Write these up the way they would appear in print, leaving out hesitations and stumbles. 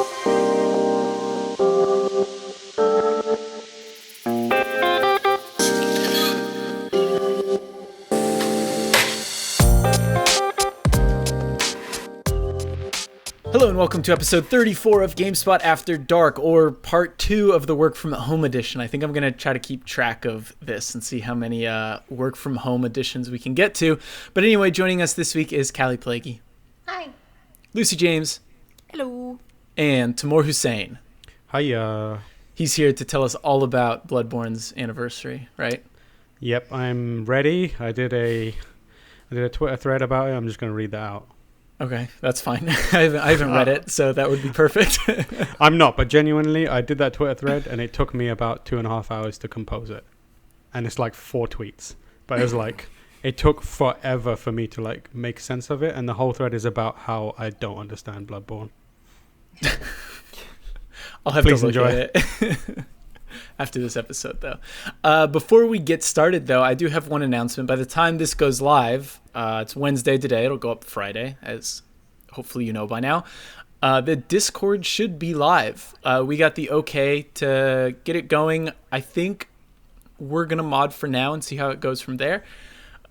Hello and welcome to episode 34 of GameSpot After Dark, or part 2 of the work from home edition. I think I'm going to try to keep track of this and see how many work from home editions we can get to. But anyway, joining us this week is Callie Plaguey. Hi. Lucy James. Hello. And Tamoor Hussein. Hiya. He's here to tell us all about Bloodborne's anniversary, right? Yep, I'm ready. I did a Twitter thread about it. I'm just going to read that out. Okay, that's fine. I haven't read it, so that would be perfect. I'm not, but genuinely, I did that Twitter thread, and it took me about 2.5 hours to compose it. And it's like 4 tweets. But it was like, it took forever for me to like make sense of it, and the whole thread is about how I don't understand Bloodborne. I'll have Please to look enjoy at it after this episode, though. Before we get started, though, I do have one announcement. By the time this goes live, it's Wednesday today. It'll go up Friday, as hopefully you know by now. The Discord should be live. We got the okay to get it going. I think we're going to mod for now and see how it goes from there.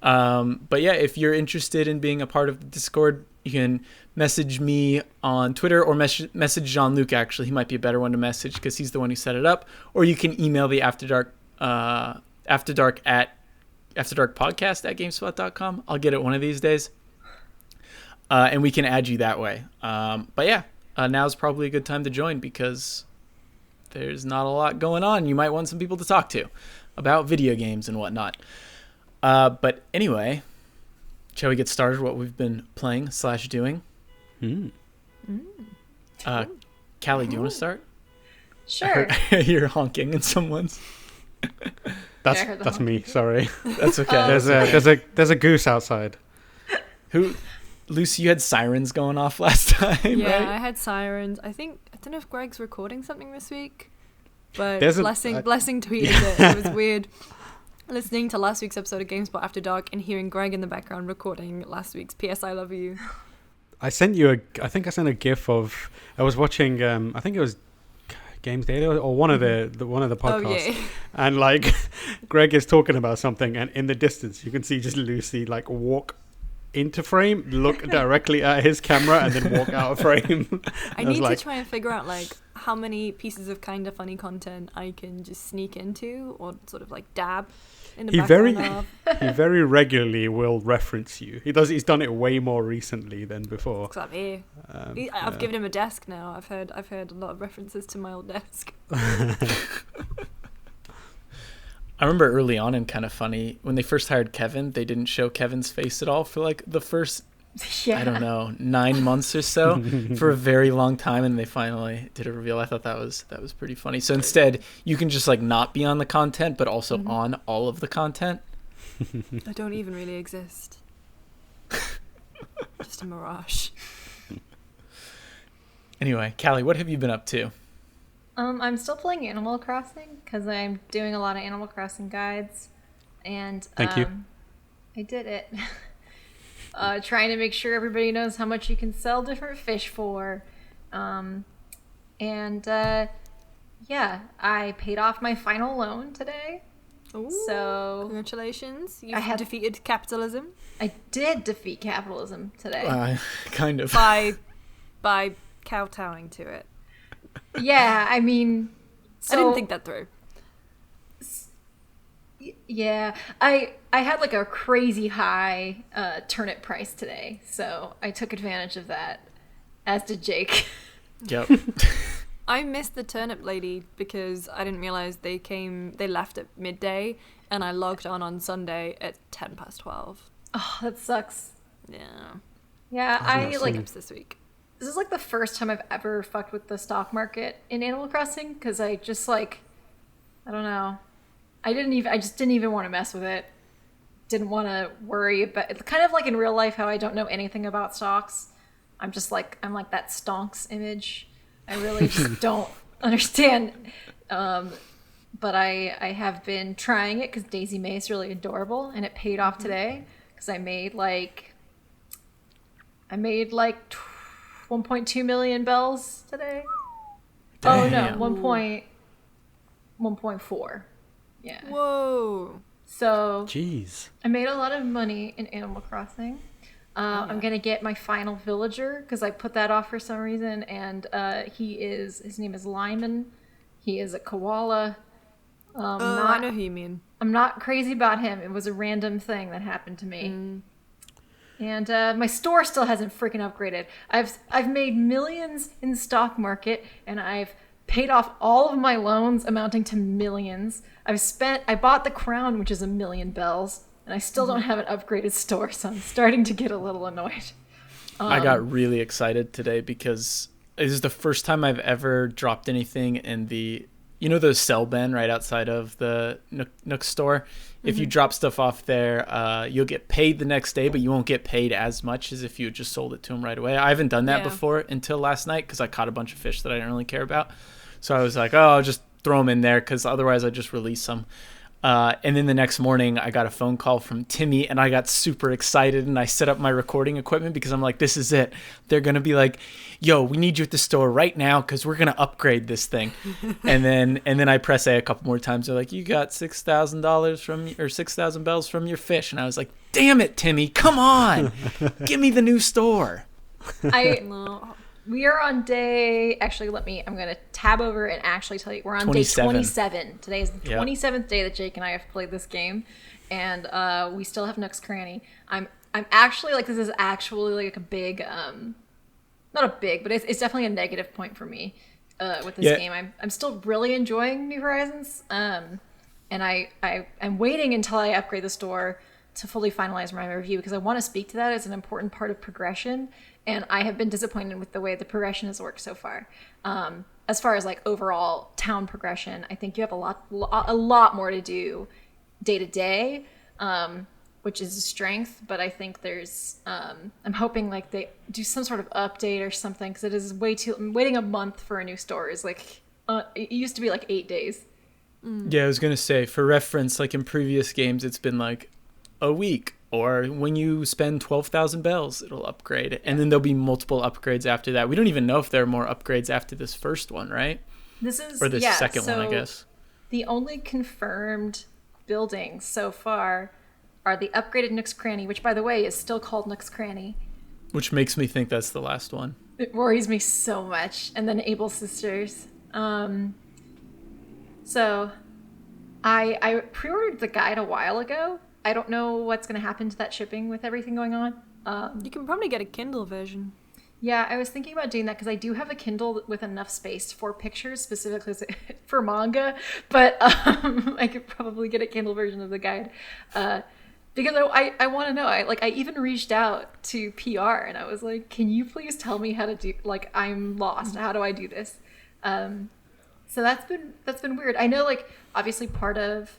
But yeah, if you're interested in being a part of the Discord, you can message me on Twitter or message Jean-Luc, actually. He might be a better one to message because he's the one who set it up. Or you can email the After Dark podcast at GameSpot.com. I'll get it one of these days. And we can add you that way. But yeah, now's probably a good time to join because there's not a lot going on. You might want some people to talk to about video games and whatnot. But anyway, shall we get started what we've been playing / doing? Callie, do you want to start? Sure. You're honking in someone's. That's me. Sorry. That's okay. There's a goose outside. Lucy, you had sirens going off last time, Yeah, right? I had sirens. I don't know if Greg's recording something this week, but Blessing tweeted it. It was weird listening to last week's episode of GameSpot After Dark and hearing Greg in the background recording last week's P.S. I Love You. I sent a GIF of, I was watching, I think it was Games Daily or one of the podcasts. Oh, yeah. And like Greg is talking about something, and in the distance you can see just Lucy like walk into frame, look directly at his camera, and then walk out of frame. I need to try and figure out like how many pieces of kind of funny content I can just sneak into or sort of like dab in the background of. He very regularly will reference you. He's done it way more recently than before. Because I'm here. I've given him a desk now. I've heard a lot of references to my old desk. I remember early on in Kind of Funny, when they first hired Kevin, they didn't show Kevin's face at all for like the first, I don't know, 9 months or so for a very long time. And they finally did a reveal. I thought that was pretty funny. So instead, you can just like not be on the content, but also on all of the content. I don't even really exist. Just a mirage. Anyway, Callie, what have you been up to? I'm still playing Animal Crossing because I'm doing a lot of Animal Crossing guides, and Thank you. I did it. Trying to make sure everybody knows how much you can sell different fish for, yeah, I paid off my final loan today. Ooh, so congratulations! You've defeated capitalism. I did defeat capitalism today. Kind of by kowtowing to it. Yeah, I mean, I didn't think that through. Yeah, I had like a crazy high turnip price today, so I took advantage of that, as did Jake. Yep. I missed the turnip lady because I didn't realize they left at midday, and I logged on Sunday at 12:10. Oh, that sucks. Yeah. Yeah, I like this week. This is like the first time I've ever fucked with the stock market in Animal Crossing because I just like, I don't know. I just didn't even want to mess with it. Didn't want to worry about it. Kind of like in real life how I don't know anything about stocks. I'm like that stonks image. I really just don't understand. But I have been trying it because Daisy May is really adorable and it paid off today because I made like 1.2 million bells today. Oh no, Damn. 1.4. Yeah. Whoa. So Jeez. I made a lot of money in Animal Crossing. I'm gonna get my final villager because I put that off for some reason, and his name is Lyman. He is a koala. I know who you mean. I'm not crazy about him. It was a random thing that happened to me. And my store still hasn't freaking upgraded. I've made millions in the stock market, and I've paid off all of my loans amounting to millions. I bought the crown, which is 1,000,000 bells, and I still don't have an upgraded store, so I'm starting to get a little annoyed. I got really excited today because this is the first time I've ever dropped anything in the, the sell bin right outside of the Nook store. If you drop stuff off there, you'll get paid the next day, but you won't get paid as much as if you had just sold it to them right away. I haven't done that before until last night because I caught a bunch of fish that I didn't really care about. So I was like, oh, I'll just throw them in there because otherwise I just release them. And then the next morning I got a phone call from Timmy and I got super excited and I set up my recording equipment because I'm like, this is it. They're going to be like, yo, we need you at the store right now because we're going to upgrade this thing. and then I press A a couple more times. They're like, you got $6,000 or 6,000 bells from your fish. And I was like, damn it, Timmy, come on. Give me the new store. We are on day, actually, I'm going to tab over and actually tell you, we're on 27. Day 27. Today is the 27th day that Jake and I have played this game, and we still have Nook's Cranny. I'm actually, this is actually a big, not a big, but it's definitely a negative point for me with this game. I'm still really enjoying New Horizons, and I'm waiting until I upgrade the store to fully finalize my review because I want to speak to that as an important part of progression. And I have been disappointed with the way the progression has worked so far. As far as overall town progression, I think you have a lot more to do day to day, which is a strength. But I think there's, I'm hoping they do some sort of update or something because it is waiting a month for a new store is it used to be 8 days. Yeah, I was gonna say for reference, in previous games, it's been a week. Or when you spend 12,000 bells, it'll upgrade. And then there'll be multiple upgrades after that. We don't even know if there are more upgrades after this first one, right? Or the second one, I guess. The only confirmed buildings so far are the upgraded Nook's Cranny, which, by the way, is still called Nook's Cranny. Which makes me think that's the last one. It worries me so much. And then Able Sisters. So I pre-ordered the guide a while ago. I don't know what's going to happen to that shipping with everything going on. You can probably get a Kindle version. Yeah, I was thinking about doing that because I do have a Kindle with enough space for pictures, specifically for manga, but I could probably get a Kindle version of the guide. Because I want to know. I even reached out to PR and I was like, can you please tell me how to do, I'm lost. How do I do this? So that's been weird. I know, obviously part of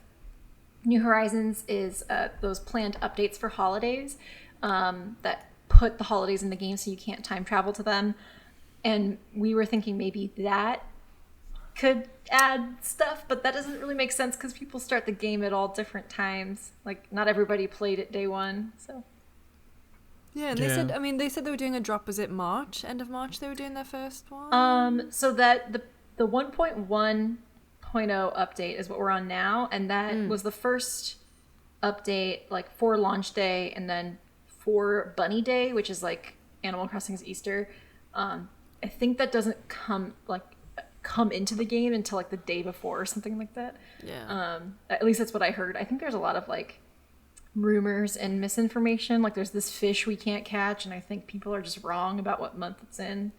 New Horizons is those planned updates for holidays that put the holidays in the game so you can't time travel to them. And we were thinking maybe that could add stuff, but that doesn't really make sense because people start the game at all different times. Not everybody played it day one, so. Yeah, and they said they were doing a drop. Was it March? End of March they were doing their first one? So that the 1.1 update is what we're on now, and that was the first update for launch day and then for Bunny Day, which is Animal Crossing's Easter. I think that doesn't come into the game until the day before or something like that. Yeah. At least that's what I heard. I think there's a lot of rumors and misinformation. There's this fish we can't catch, and I think people are just wrong about what month it's in.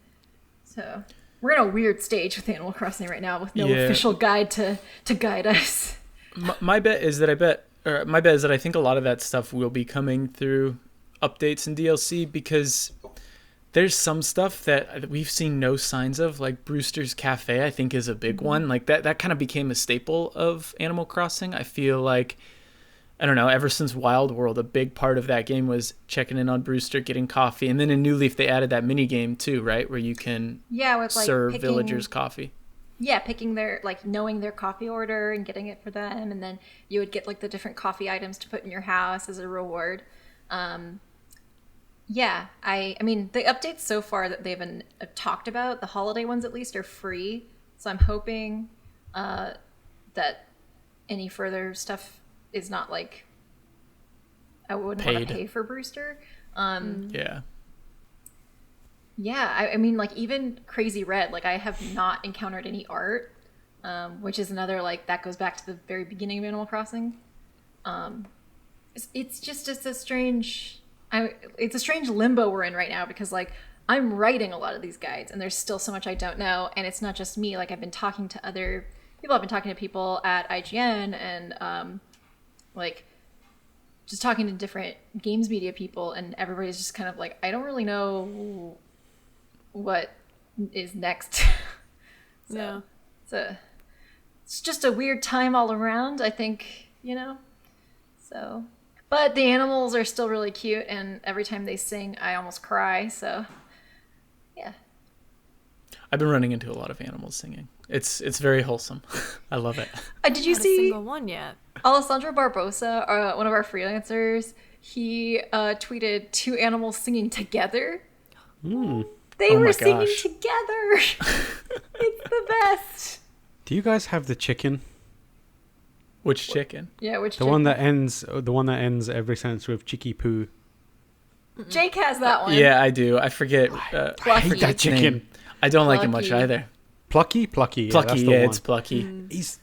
So we're in a weird stage with Animal Crossing right now with no official guide to guide us. My bet is that I think a lot of that stuff will be coming through updates and DLC because there's some stuff that we've seen no signs of, like Brewster's Cafe, I think is a big one. That kind of became a staple of Animal Crossing. I feel I don't know, ever since Wild World, a big part of that game was checking in on Brewster, getting coffee. And then in New Leaf, they added that mini game too, right? Where you can serve villagers coffee. Yeah, picking their, knowing their coffee order and getting it for them. And then you would get, the different coffee items to put in your house as a reward. Yeah, I mean, the updates so far that they've been talked about, the holiday ones at least, are free. So I'm hoping that any further stuff is not like I wouldn't want to pay for Brewster. Yeah. Yeah, I mean, like, even Crazy Red, like, I have not encountered any art, which is another, like, that goes back to the very beginning of Animal Crossing. It's a strange limbo we're in right now, because, like, I'm writing a lot of these guides, and there's still so much I don't know, and it's not just me. Like, I've been talking to other people. I've been talking to people at IGN, and, like, just talking to different games media people, and everybody's just kind of like, I don't really know what is next. So it's just a weird time all around, I think, so, but the animals are still really cute, and every time they sing I almost cry, so yeah. I've been running into a lot of animals singing. It's very wholesome. I love it. Did you see a single one yet? Alessandro Barbosa, one of our freelancers, he tweeted 2 animals singing together. They were singing together. It's the best. Do you guys have the chicken? Which chicken? Yeah, which the one that ends every sentence with chicky poo. Jake has that one. Yeah, I do. I forget. I hate that chicken. Name. I don't like it much either. Plucky. It's Plucky. He's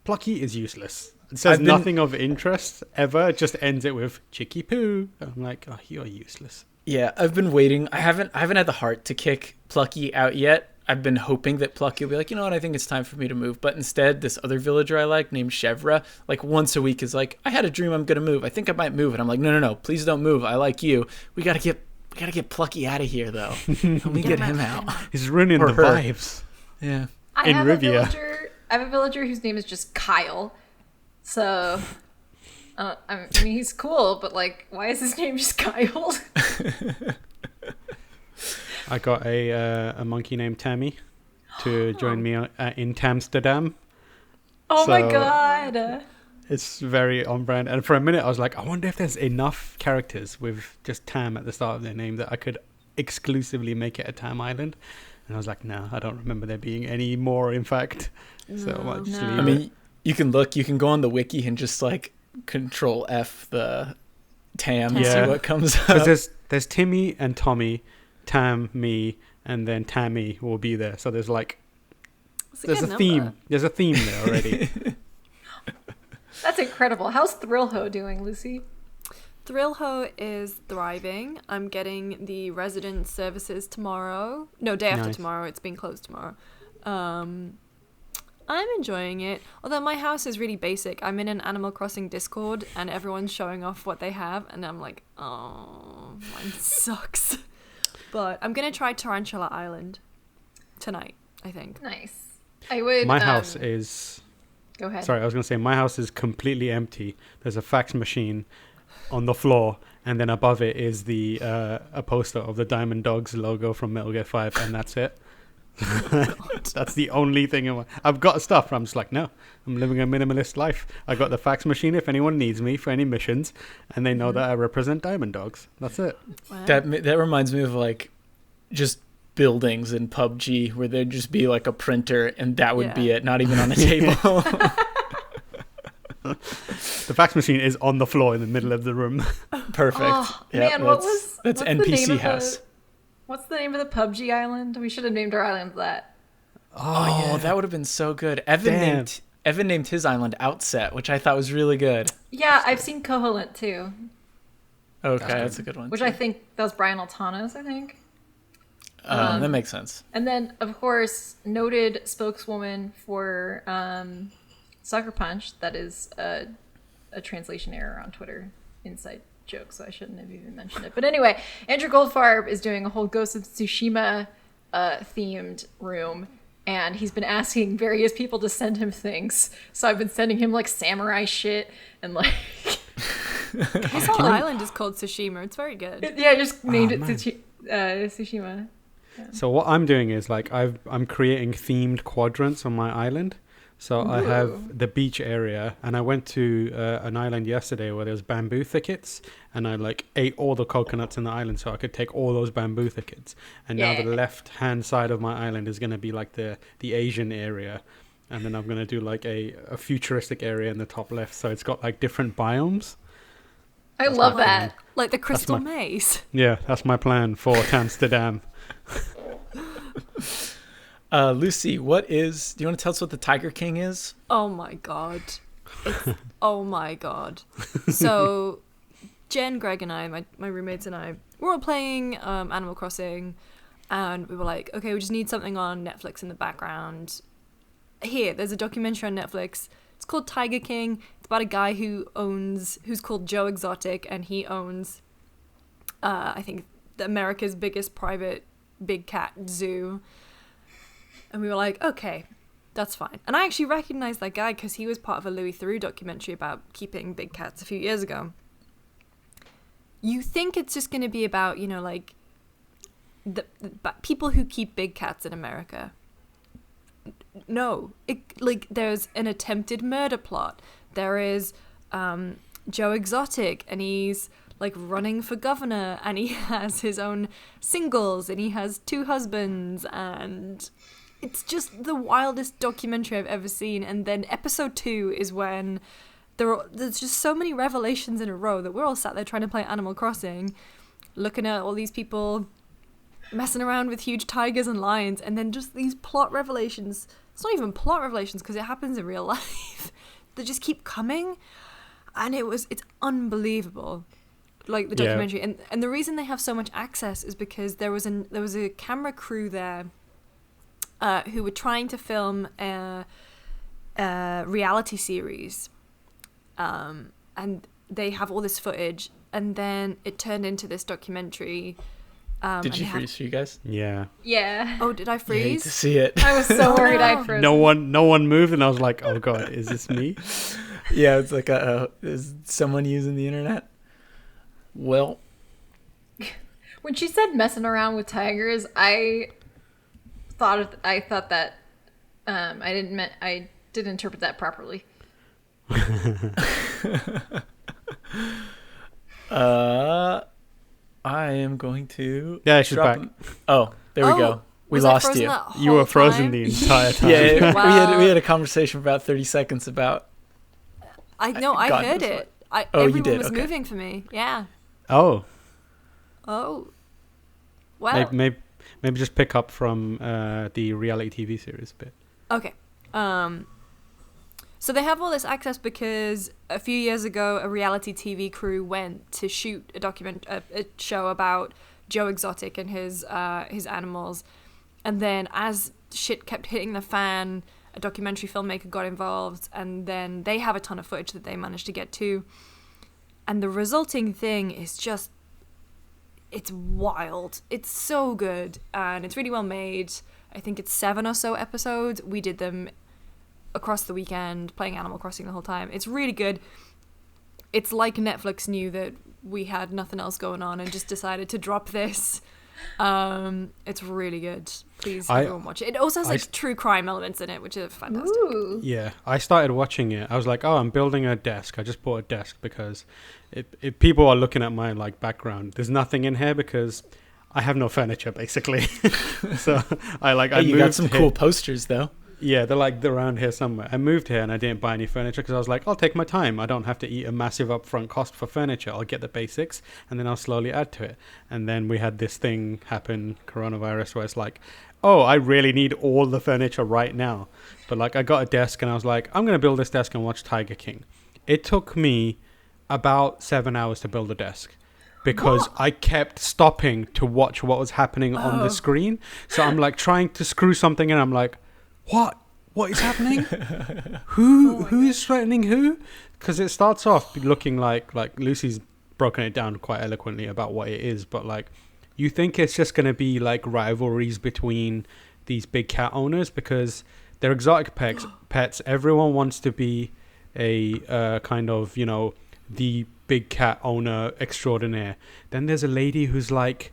Plucky is useless. It says nothing of interest ever. It just ends it with chicky poo. I'm like, oh, you're useless. Yeah, I've been waiting. I haven't had the heart to kick Plucky out yet. I've been hoping that Plucky will be like, you know what, I think it's time for me to move. But instead, this other villager I like named Chevra, like once a week is like, I had a dream I'm going to move. I think I might move. And I'm like, no, please don't move. I like you. We got to get Plucky out of here, though. Let me get him out. He's ruining the vibes. Yeah. I have a villager whose name is just Kyle. So, I mean, he's cool, but like, why is his name just Kyle? I got a monkey named Tammy to join me in Tamsterdam. Oh my god! It's very on brand. And for a minute, I was like, I wonder if there's enough characters with just Tam at the start of their name that I could exclusively make it a Tam Island. And I was like, no, I don't remember there being any more, in fact. So I might just leave I mean, you can go on the wiki and just like Control F the Tam and see what comes up. There's Timmy and Tommy, Tam, me, and then Tammy will be there. So there's like, there's a theme. There's a theme there already. That's incredible. How's Thrillho doing, Lucy? Thrillho is thriving. I'm getting the resident services tomorrow. No, day after tomorrow. It's being closed tomorrow. I'm enjoying it. Although my house is really basic. I'm in an Animal Crossing Discord and everyone's showing off what they have. And I'm like, oh, mine sucks. But I'm going to try Tarantula Island tonight, I think. Nice. I would... My house is... Go ahead. Sorry, I was going to say, my house is completely empty. There's a fax machine on the floor, and then above it is a poster of the Diamond Dogs logo from Metal Gear 5, and that's it. That's the only thing I've got stuff. I'm just like, no, I'm living a minimalist life. I got the fax machine if anyone needs me for any missions, and they know that I represent Diamond Dogs. That's it. Wow. That reminds me of like just buildings in PUBG where there'd just be like a printer and that would be it, not even on a table. The fax machine is on the floor in the middle of the room. Perfect. Oh, yep, man, that's NPC house. What's the name of the PUBG island? We should have named our island that. Oh yeah. That would have been so good. Evan named his island Outset, which I thought was really good. Yeah, I've seen Koholint too. Okay, that's a good one. Which too. I think that was Brian Altano's, I think. That makes sense. And then, of course, noted spokeswoman for Sucker Punch. That is a translation error on Twitter. Inside joke, so I shouldn't have even mentioned it. But anyway, Andrew Goldfarb is doing a whole Ghost of Tsushima themed room, and he's been asking various people to send him things. So I've been sending him like samurai shit and like. His whole island is called Tsushima. It's very good. Yeah, I just named it Tsushima. Yeah. So what I'm doing is like I'm creating themed quadrants on my island. So I have the beach area, and I went to an island yesterday where there's bamboo thickets, and I like ate all the coconuts in the island so I could take all those bamboo thickets. And now the left-hand side of my island is going to be like the Asian area, and then I'm going to do like a futuristic area in the top left. So it's got like different biomes. I love that. Like the crystal maze. Yeah, that's my plan for Amsterdam. Lucy, do you want to tell us what the Tiger King is? Oh my god. Oh my god. So, Jen, Greg, and I, my roommates and I, we're all playing Animal Crossing, and we were like, okay, we just need something on Netflix in the background. Here, there's a documentary on Netflix. It's called Tiger King. It's about a guy who's called Joe Exotic, and he owns, I think, America's biggest private big cat zoo. And we were like, okay, that's fine. And I actually recognized that guy because he was part of a Louis Theroux documentary about keeping big cats a few years ago. You think it's just going to be about, you know, like, the people who keep big cats in America. No. There's an attempted murder plot. There is Joe Exotic, and he's like running for governor, and he has his own singles, and he has 2 husbands, and it's just the wildest documentary I've ever seen. And then episode 2 is when there's just so many revelations in a row that we're all sat there trying to play Animal Crossing, looking at all these people messing around with huge tigers and lions, and then just these plot revelations. It's not even plot revelations because it happens in real life. They just keep coming, and it's unbelievable. Like the documentary, and the reason they have so much access is because there was a camera crew there who were trying to film a reality series, and they have all this footage, and then it turned into this documentary. Did you freeze for you guys? Yeah. Yeah. Oh, did I freeze? I hate to see it. I was so worried I'd frozen. No one moved, and I was like, oh god, is this me? Yeah, it's like, is someone using the internet? Well, when she said messing around with tigers, I thought that I didn't interpret that properly. I am going to. Yeah, she's back. Oh, there we go. We lost you. You were frozen the entire time. Yeah, Wow. we had a conversation for about 30 seconds about. I heard it. Everyone was moving for me. Yeah. Oh. Oh. Well. Maybe just pick up from the reality TV series a bit. Okay. So they have all this access because a few years ago, a reality TV crew went to shoot a show about Joe Exotic and his animals, and then as shit kept hitting the fan, a documentary filmmaker got involved, and then they have a ton of footage that they managed to get to, and the resulting thing is just, it's wild. It's so good, and it's really well made. I think it's 7 or so episodes. We did them across the weekend, playing Animal Crossing the whole time. It's really good. It's like Netflix knew that we had nothing else going on and just decided to drop this. It's really good. Please everyone watch it. It also has like true crime elements in it, which is fantastic. Ooh. Yeah, I started watching it. I was like, oh, I'm building a desk. I just bought a desk because if people are looking at my like background, there's nothing in here because I have no furniture basically. So you got some cool posters though. Yeah, they're around here somewhere. I moved here and I didn't buy any furniture because I was like, I'll take my time. I don't have to eat a massive upfront cost for furniture. I'll get the basics and then I'll slowly add to it. And then we had this thing happen, coronavirus, where it's like, oh, I really need all the furniture right now. But like I got a desk and I was like, I'm going to build this desk and watch Tiger King. It took me about 7 hours to build a desk, because I kept stopping to watch what was happening on the screen. So I'm like trying to screw something in. I'm like, what is happening? Who is threatening who? Because it starts off looking like Lucy's broken it down quite eloquently about what it is, but like you think it's just going to be like rivalries between these big cat owners because they're exotic pets. Everyone wants to be a kind of, you know, the big cat owner extraordinaire. Then there's a lady who's like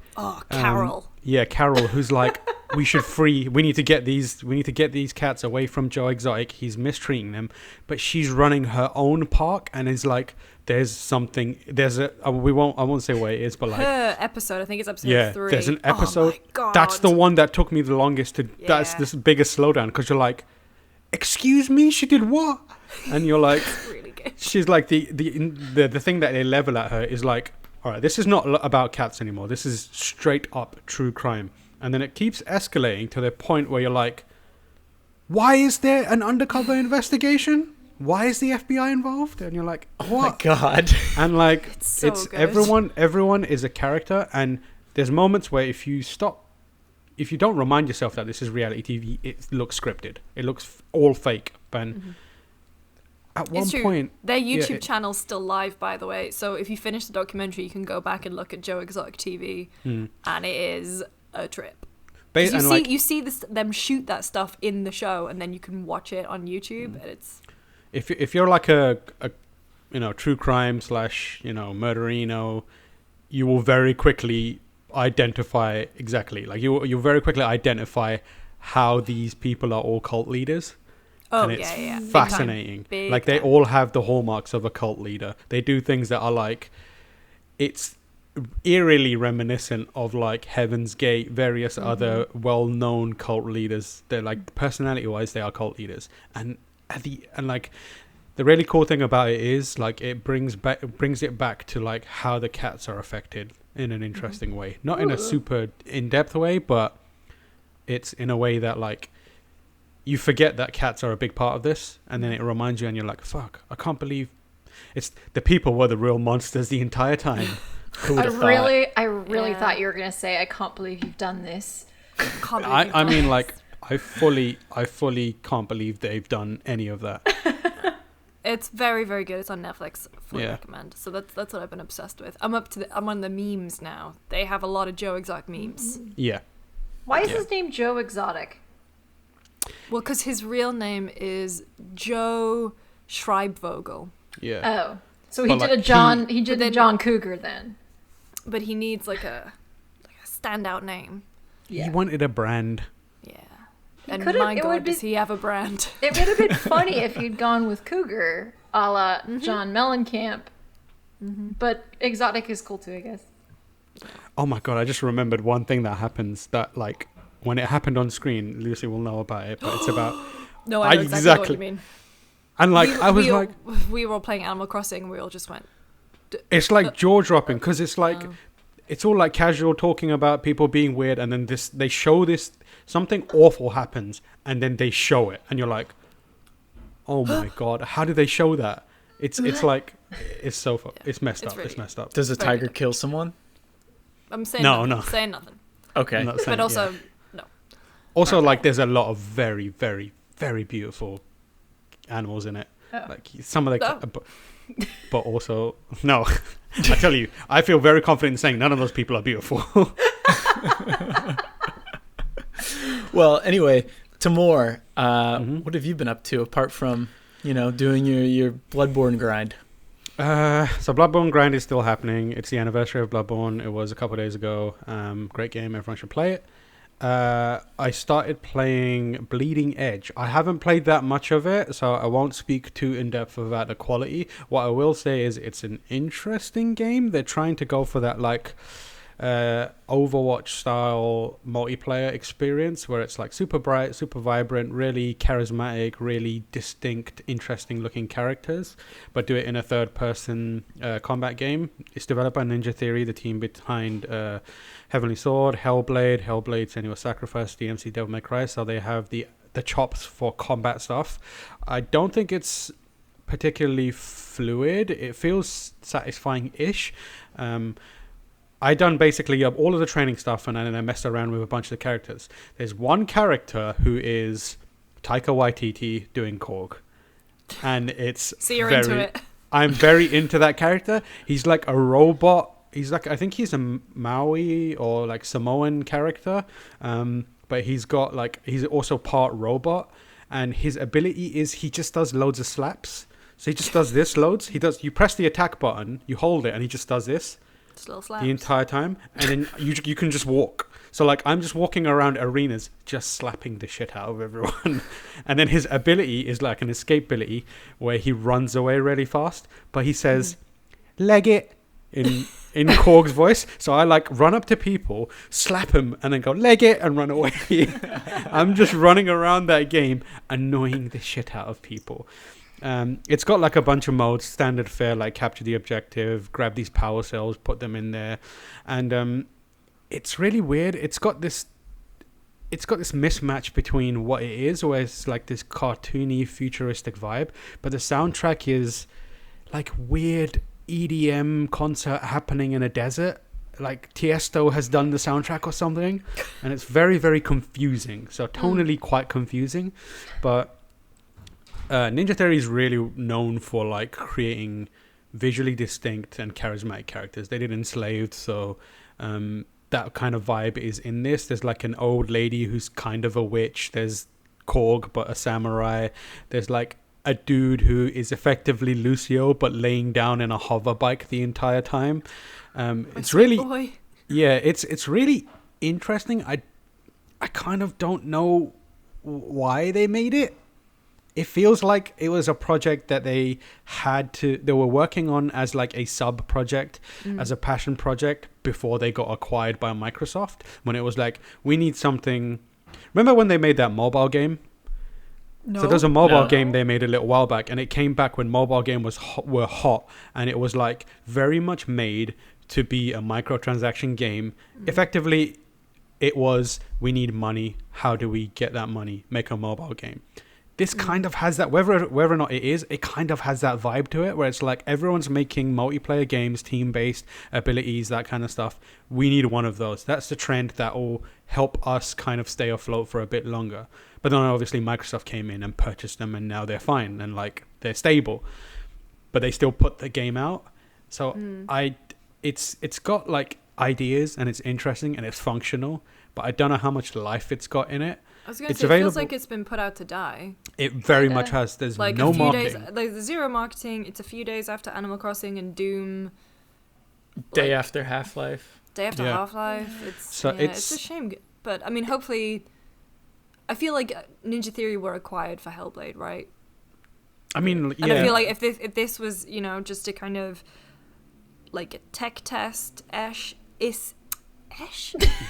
Carol. Carol, who's like we need to get these cats away from Joe Exotic. He's mistreating them. But she's running her own park and is like, I won't say what it is, but like her episode, I think it's episode 3. There's an episode. Oh my God. That's the one that took me the longest to. Yeah. That's the biggest slowdown, because you're like, excuse me, she did what? And you're like, really good. She's like the thing that they level at her is like, all right, this is not about cats anymore. This is straight up true crime. And then it keeps escalating to the point where you're like, why is there an undercover investigation? Why is the FBI involved? And you're like, what? Oh my God. And like, it's good. everyone is a character. And there's moments where if you don't remind yourself that this is reality TV, it looks scripted. It looks all fake. But at one point, their YouTube channel's still live, by the way. So if you finish the documentary, you can go back and look at Joe Exotic TV, and it is a trip. You see them shoot that stuff in the show, and then you can watch it on YouTube. And it's if you're like a true crime / murderino, you will very quickly identify exactly, like you very quickly identify how these people are all cult leaders. And it's fascinating. Big time. They all have the hallmarks of a cult leader. They do things that are like, it's eerily reminiscent of like Heaven's Gate, various other well-known cult leaders. They're like, personality-wise, they are cult leaders. And like, the really cool thing about it is like it brings it back to like how the cats are affected in an interesting way. Not in a super in-depth way, but it's in a way that like, you forget that cats are a big part of this, and then it reminds you, and you're like, fuck, I can't believe the people were the real monsters the entire time. I really thought you were going to say, I can't believe you've done this. I mean, like, I fully can't believe they've done any of that. It's very, very good. It's on Netflix. Fully recommend. So that's what I've been obsessed with. I'm on the memes now. They have a lot of Joe Exotic memes. Yeah. Why is his name Joe Exotic? Well, because his real name is Joe Schreibvogel. Yeah. Oh, so he did a John. He did a John Cougar then. But he needs like a standout name. Yeah. He wanted a brand. Yeah. And my God, does he have a brand? It would have been funny if he'd gone with Cougar, a la John Mellencamp. But Exotic is cool too, I guess. Oh my God! I just remembered one thing that happens that like. When it happened on screen, Lucy will know about it, but it's about... No, I know exactly what you mean. And like, we were all playing Animal Crossing, and we all just went... It's like jaw-dropping, because it's like... It's all like casual talking about people being weird, and then they show this... Something awful happens, and then they show it, and you're like, oh my God, how do they show that? It's like... It's it's messed up. It's messed up. Does a tiger kill someone? I'm saying nothing. I'm saying nothing. Okay. But also... Also, like, there's a lot of very, very, very beautiful animals in it. Oh. Like, some of the... But also... No. I tell you, I feel very confident in saying none of those people are beautiful. Well, anyway, Tamoor, what have you been up to apart from, doing your Bloodborne grind? So Bloodborne grind is still happening. It's the anniversary of Bloodborne. It was a couple of days ago. Great game. Everyone should play it. I started playing Bleeding Edge. I haven't played that much of it, so I won't speak too in depth about the quality. What I will say is it's an interesting game. They're trying to go for that like Overwatch style multiplayer experience where it's like super bright, super vibrant, really charismatic, really distinct, interesting looking characters, but do it in a third person combat game. It's developed by Ninja Theory, the team behind Heavenly Sword, Hellblade, Senua's Sacrifice, DMC Devil May Cry, so they have the chops for combat stuff. I don't think it's particularly fluid. It feels satisfying-ish. I done basically all of the training stuff, and then I messed around with a bunch of the characters. There's one character who is Taika Waititi doing Korg, and it's so you're into it. I'm very into that character. He's like a robot. He's like, I think he's a Maui or like Samoan character, but he's got like, he's also part robot, and his ability is he just does loads of slaps. So he just does this loads. You press the attack button, you hold it, and he just does this. Just little slaps. the entire time, and then you can just walk. So like I'm just walking around arenas, just slapping the shit out of everyone. And then his ability is like an escape ability where he runs away really fast, but he says, "Leg it," in Korg's voice. So I like run up to people, slap him, and then go leg it and run away. I'm just running around that game, annoying the shit out of people. It's got like a bunch of modes, standard fare, like capture the objective, grab these power cells, put them in there, and it's really weird. It's got this mismatch between what it is, where it's like this cartoony, futuristic vibe, but the soundtrack is like weird EDM concert happening in a desert. Like Tiesto has done the soundtrack or something, and it's very, very confusing. So tonally quite confusing, but Ninja Theory is really known for like creating visually distinct and charismatic characters. They did Enslaved, so that kind of vibe is in this. There's like an old lady who's kind of a witch. There's Korg, but a samurai. There's like a dude who is effectively Lucio, but laying down in a hover bike the entire time. It's really, it's really interesting. I kind of don't know why they made it. It feels like it was a project that they were working on as like a sub project, as a passion project before they got acquired by Microsoft. When it was like, we need something. Remember when they made that mobile game? No. So there's a mobile game they made a little while back, and it came back when mobile game were hot, and it was like very much made to be a microtransaction game. Effectively, it was, we need money. How do we get that money? Make a mobile game. This kind of has that, whether or not it is, it kind of has that vibe to it, where it's like everyone's making multiplayer games, team-based abilities, that kind of stuff. We need one of those. That's the trend that will help us kind of stay afloat for a bit longer. But then obviously Microsoft came in and purchased them, and now they're fine and like they're stable. But they still put the game out. So it's got like ideas, and it's interesting, and it's functional, but I don't know how much life it's got in it. I was going to say, it feels like it's been put out to die. It very much has. There's like no a few marketing. days, like the zero marketing. It's a few days after Animal Crossing and Doom. Day after Half-Life. Day after Half-Life. It's a shame. But, I mean, hopefully... I feel like Ninja Theory were acquired for Hellblade, right? I mean, yeah. And I feel like if this was, you know, just a kind of... like a tech test, Ash?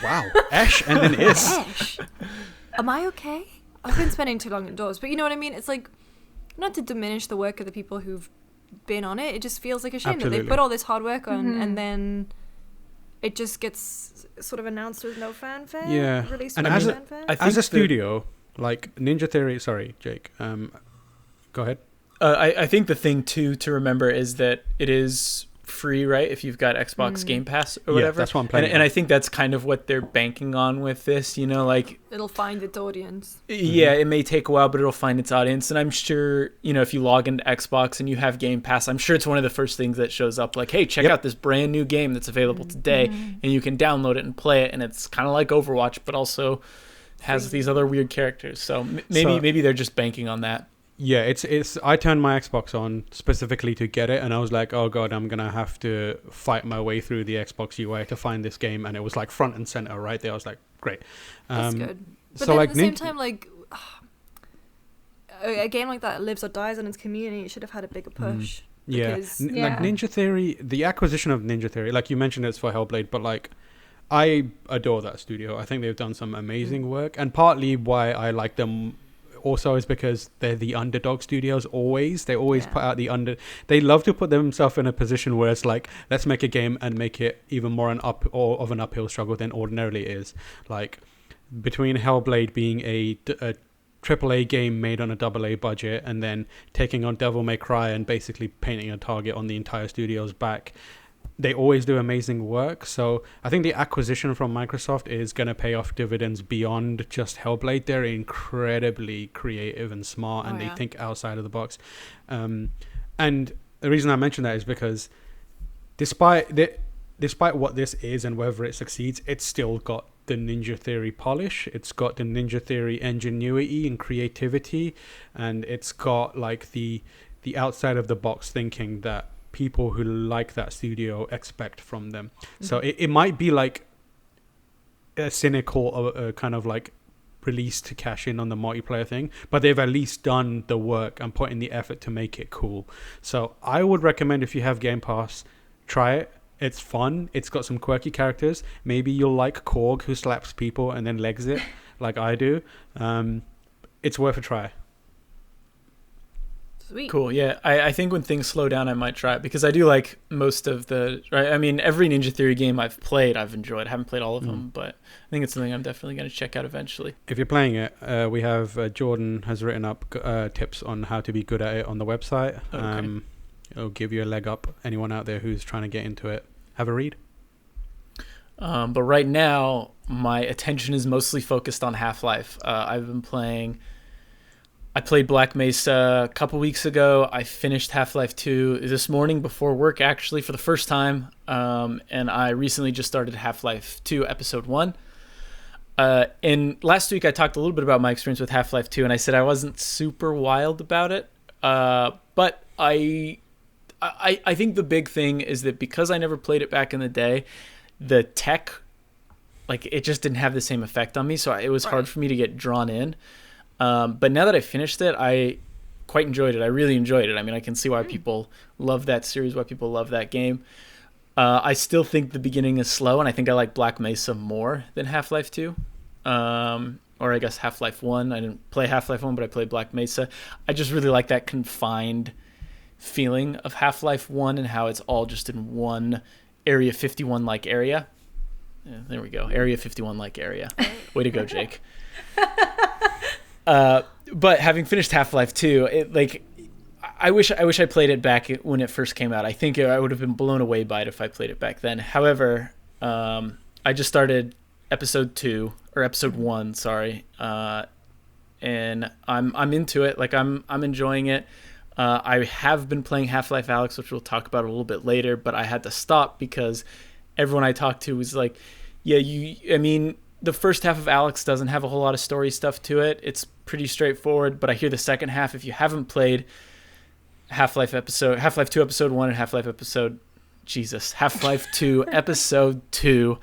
Wow. Ash and then is. Ash. Am I okay? I've been spending too long indoors, but you know what I mean? It's like, not to diminish the work of the people who've been on it. It just feels like a shame that they put all this hard work on, and then it just gets sort of announced with no fanfare. Yeah. Released and with no fanfare. as a studio, like Ninja Theory, sorry, Jake, go ahead. I think the thing too to remember is that it is free, right? If you've got Xbox Game Pass or whatever. That's what I'm playing. And I think that's kind of what they're banking on with this, you know, like it'll find its audience. Yeah, it may take a while, but it'll find its audience. And I'm sure, you know, if you log into Xbox and you have Game Pass, I'm sure it's one of the first things that shows up, like, hey, check out this brand new game that's available today, and you can download it and play it. And it's kind of like Overwatch, but also has these other weird characters. So maybe they're just banking on that. Yeah, it's. I turned my Xbox on specifically to get it, and I was like, "Oh god, I'm gonna have to fight my way through the Xbox UI to find this game." And it was like front and center right there. I was like, "Great." That's good. But so then like at the same time, like a game like that lives or dies on its community. It should have had a bigger push. Like Ninja Theory, the acquisition of Ninja Theory, like you mentioned, it's for Hellblade, but like I adore that studio. I think they've done some amazing work, and partly why I like them also is because they're the underdog studios always. They always put out they love to put themselves in a position where it's like, let's make a game and make it even more of an uphill struggle than ordinarily is. Like between Hellblade being a AAA game made on a AA budget, and then taking on Devil May Cry and basically painting a target on the entire studio's back, they always do amazing work. So I think the acquisition from Microsoft is going to pay off dividends beyond just Hellblade. They're incredibly creative and smart, and they think outside of the box. And the reason I mention that is because despite what this is and whether it succeeds, it's still got the Ninja Theory polish. It's got the Ninja Theory ingenuity and creativity, and it's got like the outside of the box thinking that people who like that studio expect from them. So it might be like a cynical kind of like release to cash in on the multiplayer thing, but they've at least done the work and put in the effort to make it cool. So I would recommend, if you have Game Pass, try it. It's fun. It's got some quirky characters. Maybe you'll like Korg, who slaps people and then legs it like I do. It's worth a try. Sweet. Cool. Yeah, I think when things slow down, I might try it, because I do like most of the. Right. I mean, every Ninja Theory game I've played, I've enjoyed. I haven't played all of them, but I think it's something I'm definitely going to check out eventually. If you're playing it, we have Jordan has written up tips on how to be good at it on the website. Okay. It'll give you a leg up. Anyone out there who's trying to get into it, have a read. But right now, my attention is mostly focused on Half-Life. I've been playing. I played Black Mesa a couple weeks ago. I finished Half-Life 2 this morning before work, actually, for the first time. And I recently just started Half-Life 2 Episode 1. And last week I talked a little bit about my experience with Half-Life 2, and I said I wasn't super wild about it. But I think the big thing is that because I never played it back in the day, the tech, like, it just didn't have the same effect on me. So it was hard for me to get drawn in. But now that I finished it, I quite enjoyed it. I really enjoyed it. I mean, I can see why people love that series, why people love that game. I still think the beginning is slow, and I think I like Black Mesa more than Half-Life 2. Or I guess Half-Life 1. I didn't play Half-Life 1, but I played Black Mesa. I just really like that confined feeling of Half-Life 1 and how it's all just in one Area 51-like area. Yeah, there we go. Area 51-like area. Way to go, Jake. But having finished Half-Life 2, I wish I played it back when it first came out. I think I would have been blown away by it if I played it back then. However, I just started episode 1, sorry. And I'm into it. Like, I'm enjoying it. I have been playing Half-Life Alyx, which we'll talk about a little bit later, but I had to stop because everyone I talked to was like, yeah, the first half of Alyx doesn't have a whole lot of story stuff to it. It's pretty straightforward, but I hear the second half, if you haven't played Half-Life 2 Episode 1 and Half-Life 2 Episode 2,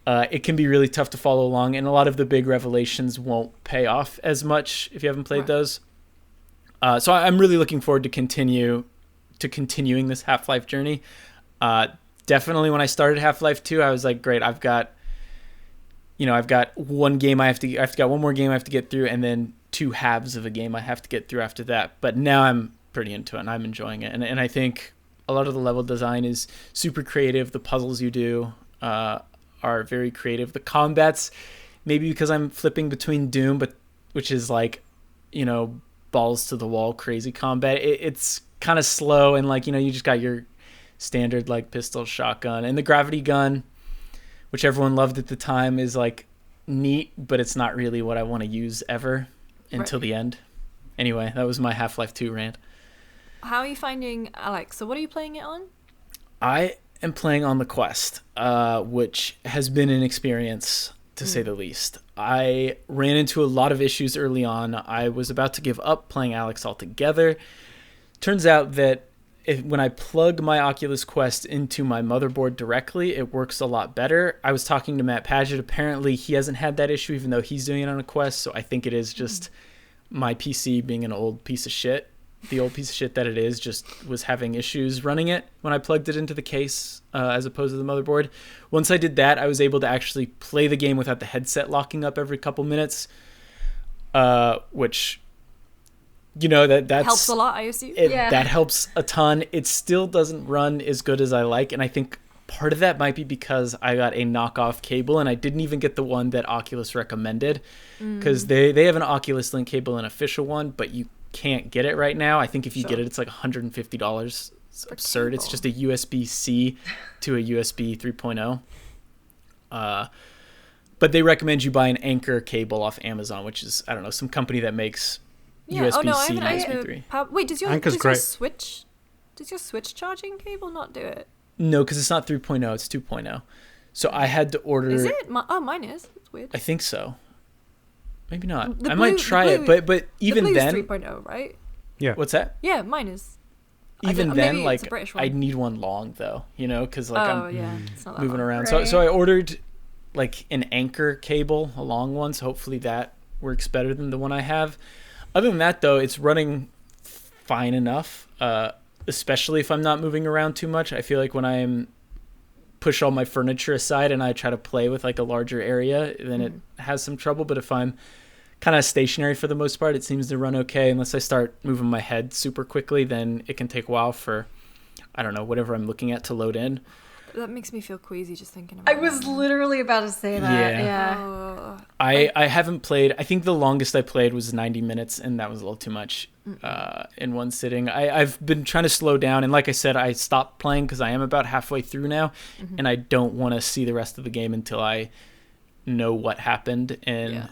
it can be really tough to follow along, and a lot of the big revelations won't pay off as much if you haven't played those. So I'm really looking forward to continuing this Half-Life journey. Definitely when I started Half-Life 2, I was like, great, I've got one game I've got one more game I have to get through, and then two halves of a game I have to get through after that. But now I'm pretty into it, and I'm enjoying it. And I think a lot of the level design is super creative. The puzzles you do are very creative. The combats, maybe because I'm flipping between Doom, which is like, balls to the wall crazy combat. It's kind of slow, and you just got your standard like pistol, shotgun, and the gravity gun, which everyone loved at the time, is like neat, but it's not really what I want to use ever until the end. Anyway, that was my Half-Life 2 rant. How are you finding Alyx? So what are you playing it on? I am playing on the Quest, which has been an experience to say the least. I ran into a lot of issues early on. I was about to give up playing Alyx altogether. Turns out that when I plug my Oculus Quest into my motherboard directly, it works a lot better. I was talking to Matt Padgett. Apparently, he hasn't had that issue, even though he's doing it on a Quest. So I think it is just my PC being an old piece of shit. The old piece of shit that it is just was having issues running it when I plugged it into the case as opposed to the motherboard. Once I did that, I was able to actually play the game without the headset locking up every couple minutes, which... that helps a lot, I assume. That helps a ton. It still doesn't run as good as I like, and I think part of that might be because I got a knockoff cable, and I didn't even get the one that Oculus recommended, because they have an Oculus Link cable, an official one, but you can't get it right now. I think if you get it, it's like $150. It's absurd. It's just a USB-C to a USB 3.0. But they recommend you buy an Anchor cable off Amazon, which is, I don't know, some company that makes USB-C to USB 3. Wait, does your Switch charging cable not do it? No, because it's not 3.0, it's 2.0. So I had to order... Is it? Mine is. That's weird. I think so. Maybe not. I might try it, but even the then... The 3.0, right? Yeah. What's that? Yeah, mine is. even then, like, I'd need one long though, you know, because like it's not that moving long. around. Right. So I ordered like an anchor cable, a long one. So hopefully that works better than the one I have. Other than that, though, it's running fine enough. Especially if I'm not moving around too much. I feel like when I'm push all my furniture aside and I try to play with like a larger area, then it has some trouble. But if I'm kind of stationary for the most part, it seems to run okay. Unless I start moving my head super quickly, then it can take a while for, I don't know, whatever I'm looking at to load in. That makes me feel queasy just thinking about it. I was literally about to say that. Yeah. Oh, I haven't played. I think the longest I played was 90 minutes, and that was a little too much in one sitting. I've been trying to slow down, and like I said, I stopped playing because I am about halfway through now, and I don't want to see the rest of the game until I know what happened in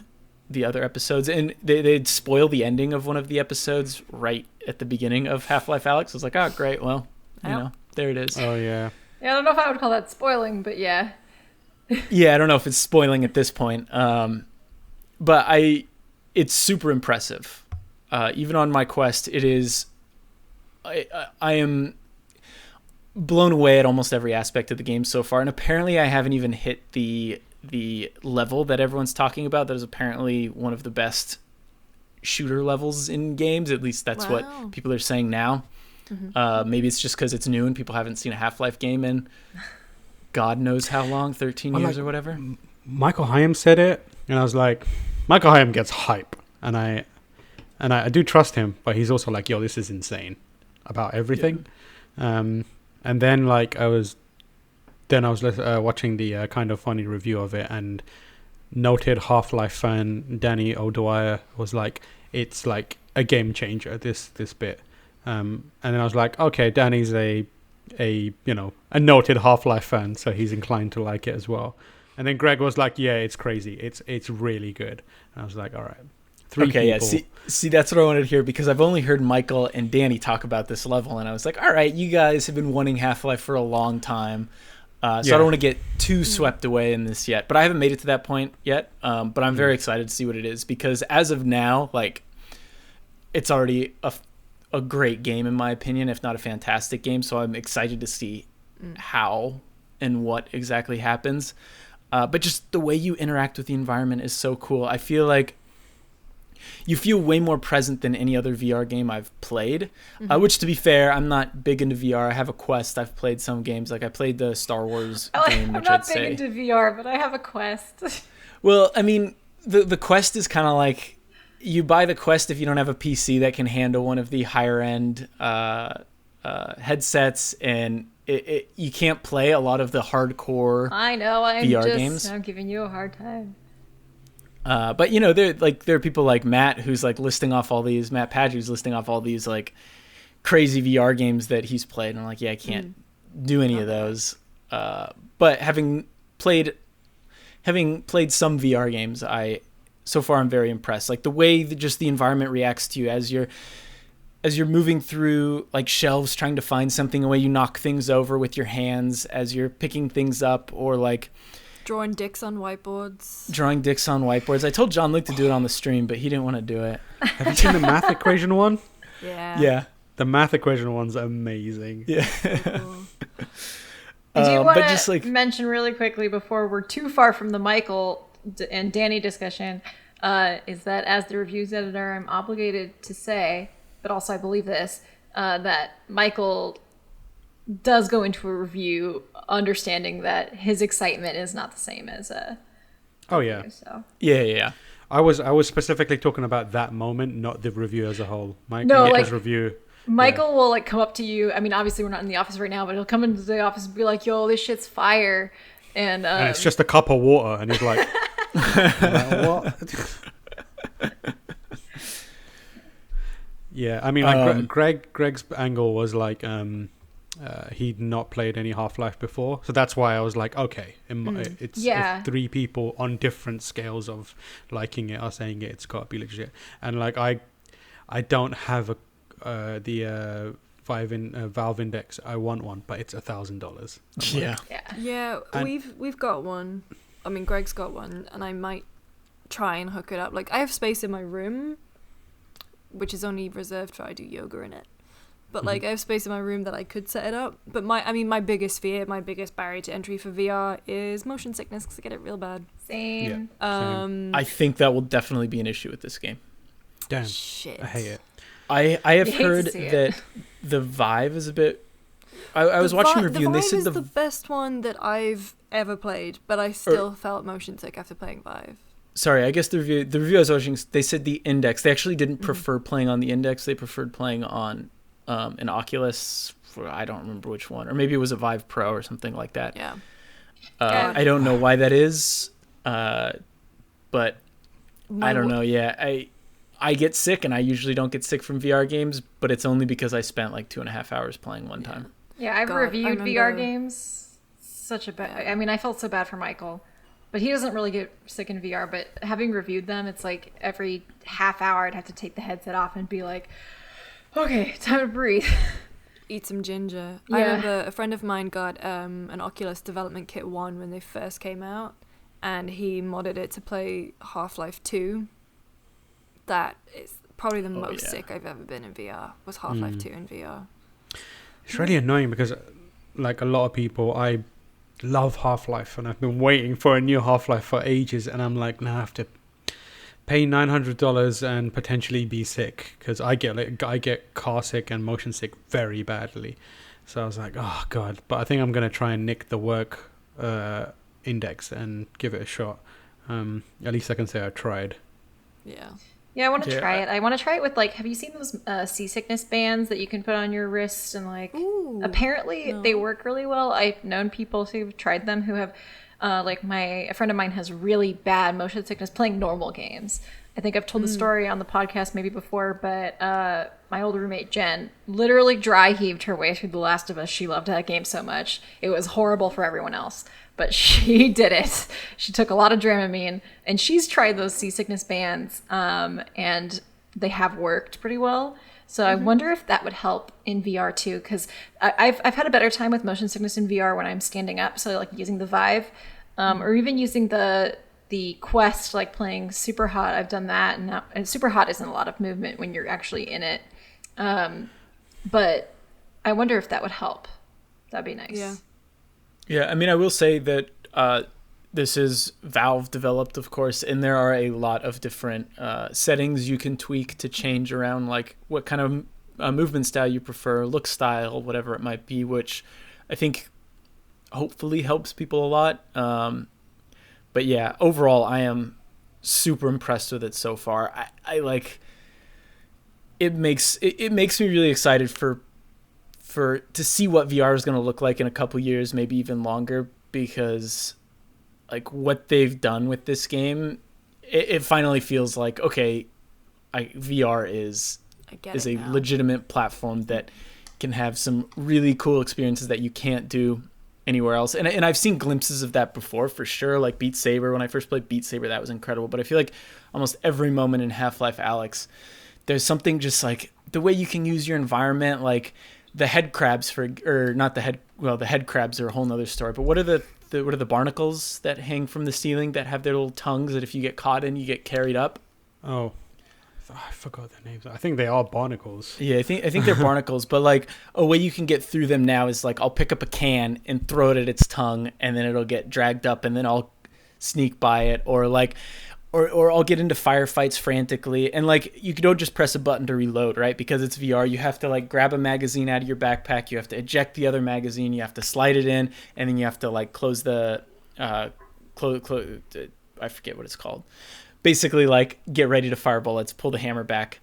the other episodes. And they'd spoil the ending of one of the episodes right at the beginning of Half-Life Alyx. I was like, oh, great, well, you know, there it is. Oh, yeah. Yeah, I don't know if I would call that spoiling, but yeah. Yeah, I don't know if it's spoiling at this point. But it's super impressive. Even on my quest, it is. I am blown away at almost every aspect of the game so far, and apparently I haven't even hit the level that everyone's talking about. That is apparently one of the best shooter levels in games. At least that's what people are saying now. Maybe it's just because it's new and people haven't seen a Half-Life game in God knows how long, 13 years or whatever. Michael Hyam said it, and I was like, Michael Hyam gets hype, and I do trust him, but he's also like, yo, this is insane about everything. And then like I was watching the kind of funny review of it, and noted Half-Life fan Danny O'Dwyer was like, it's like a game changer, this bit. And then I was like, okay, Danny's a noted Half-Life fan, so he's inclined to like it as well. And then Greg was like, yeah, it's crazy. It's really good. And I was like, all right. Three people. Yeah. See, that's what I wanted to hear, because I've only heard Michael and Danny talk about this level, and I was like, all right, you guys have been wanting Half-Life for a long time. So I don't want to get too swept away in this yet. But I haven't made it to that point yet. But I'm very excited to see what it is, because as of now, like, it's already a great game in my opinion, if not a fantastic game. So I'm excited to see how and what exactly happens. But just the way you interact with the environment is so cool. I feel like you feel way more present than any other VR game I've played, which, to be fair, I'm not big into VR. I have a Quest. I've played some games. Like I played the Star Wars game, which I'm not big into VR, but I have a Quest. Well, I mean, the Quest is kind of like, you buy the Quest if you don't have a PC that can handle one of the higher end headsets, and you can't play a lot of the hardcore VR games. I'm giving you a hard time. But you know, there are people like Matt who's like listing off all these, Matt Padge who's listing off all these like crazy VR games that he's played, and I'm like, yeah, I can't do any of those. But having played some VR games, so far I'm very impressed. Like the way that just the environment reacts to you as you're moving through like shelves trying to find something, the way you knock things over with your hands as you're picking things up, or like drawing dicks on whiteboards. I told John Luke to do it on the stream, but he didn't want to do it. Have you seen the math equation one? Yeah. Yeah. The math equation one's amazing. Yeah. Cool. I do want to mention really quickly before we're too far from the Michael and Danny discussion, is that as the reviews editor, I'm obligated to say, but also I believe this, that Michael does go into a review understanding that his excitement is not the same as a review, so. Yeah. I was specifically talking about that moment, not the review as a whole. Michael's review. Michael will like come up to you. I mean, obviously we're not in the office right now, but he'll come into the office and be like, "Yo, this shit's fire," and it's just a cup of water, and he's like, "What?" Yeah, I mean, like Greg's angle was like, he'd not played any Half-Life before, so that's why I was like, okay, it's if three people on different scales of liking it are saying it's got to be legit, and like I don't have the Valve Index. I want one, but it's $1,000. Yeah. We've got one. I mean, Greg's got one, and I might try and hook it up. Like, I have space in my room, which is only reserved for I do yoga in it. But like I have space in my room that I could set it up. But my biggest fear, my biggest barrier to entry for VR is motion sickness because I get it real bad. Same. I think that will definitely be an issue with this game. Damn. Shit. I hate it. I have heard that the Vive is a bit. I was watching a review and they said the best one that I've ever played, but I still felt motion sick after playing Vive. Sorry, I guess the review I was watching, they said the Index. They actually didn't prefer playing on the Index. They preferred playing on an Oculus. I don't remember which one, or maybe it was a Vive Pro or something like that. Yeah. I don't know why that is, but I don't know. Yeah, I get sick, and I usually don't get sick from VR games, but it's only because I spent like 2.5 hours playing one time. Yeah, I've reviewed VR games. Such a bad. I mean, I felt so bad for Michael, but he doesn't really get sick in VR. But having reviewed them, it's like every half hour I'd have to take the headset off and be like, "Okay, time to breathe." Eat some ginger. Yeah. I remember a friend of mine got an Oculus Development Kit 1 when they first came out, and he modded it to play Half-Life 2. That is probably the most sick I've ever been in VR, was Half-Life 2 in VR. It's really annoying because, like a lot of people, I love Half-Life, and I've been waiting for a new Half-Life for ages, and I'm like, nah, I have to pay $900 and potentially be sick because I get car sick and motion sick very badly. So I was like, oh god. But I think I'm gonna try and nick the work Index and give it a shot. At least I can say I tried. Yeah. Yeah, I want to try it. I want to try it with, like, have you seen those seasickness bands that you can put on your wrist? And, like, apparently they work really well. I've known people who've tried them who have, a friend of mine has really bad motion sickness playing normal games. I think I've told the story on the podcast maybe before, but my old roommate, Jen, literally dry heaved her way through The Last of Us. She loved that game so much. It was horrible for everyone else. But she did it. She took a lot of Dramamine, and she's tried those seasickness bands, and they have worked pretty well. So I wonder if that would help in VR too, because I've had a better time with motion sickness in VR when I'm standing up. So like using the Vive, or even using the Quest, like playing Super Hot. I've done that, and Super Hot isn't a lot of movement when you're actually in it. But I wonder if that would help. That'd be nice. Yeah. Yeah, I mean, I will say that this is Valve developed, of course, and there are a lot of different settings you can tweak to change around, like what kind of movement style you prefer, look style, whatever it might be, which I think hopefully helps people a lot. But yeah, overall, I am super impressed with it so far. I like it makes me really excited to see what VR is going to look like in a couple years, maybe even longer, because like what they've done with this game, it finally feels like, okay, VR is a legitimate platform that can have some really cool experiences that you can't do anywhere else. And I've seen glimpses of that before, for sure. Like Beat Saber, when I first played Beat Saber, that was incredible. But I feel like almost every moment in Half-Life Alyx, there's something just like the way you can use your environment, like the head crabs the head crabs are a whole nother story. But what are the barnacles that hang from the ceiling that have their little tongues that if you get caught in, you get carried up? Oh, I forgot their names. I think they are barnacles. Yeah, I think they're barnacles. But like a way you can get through them now is like I'll pick up a can and throw it at its tongue, and then it'll get dragged up, and then I'll sneak by it, or like. Or I'll get into firefights frantically, and like you don't just press a button to reload, right? Because it's VR, you have to like grab a magazine out of your backpack, you have to eject the other magazine, you have to slide it in, and then you have to like close the I forget what it's called. Basically, like get ready to fire bullets, pull the hammer back,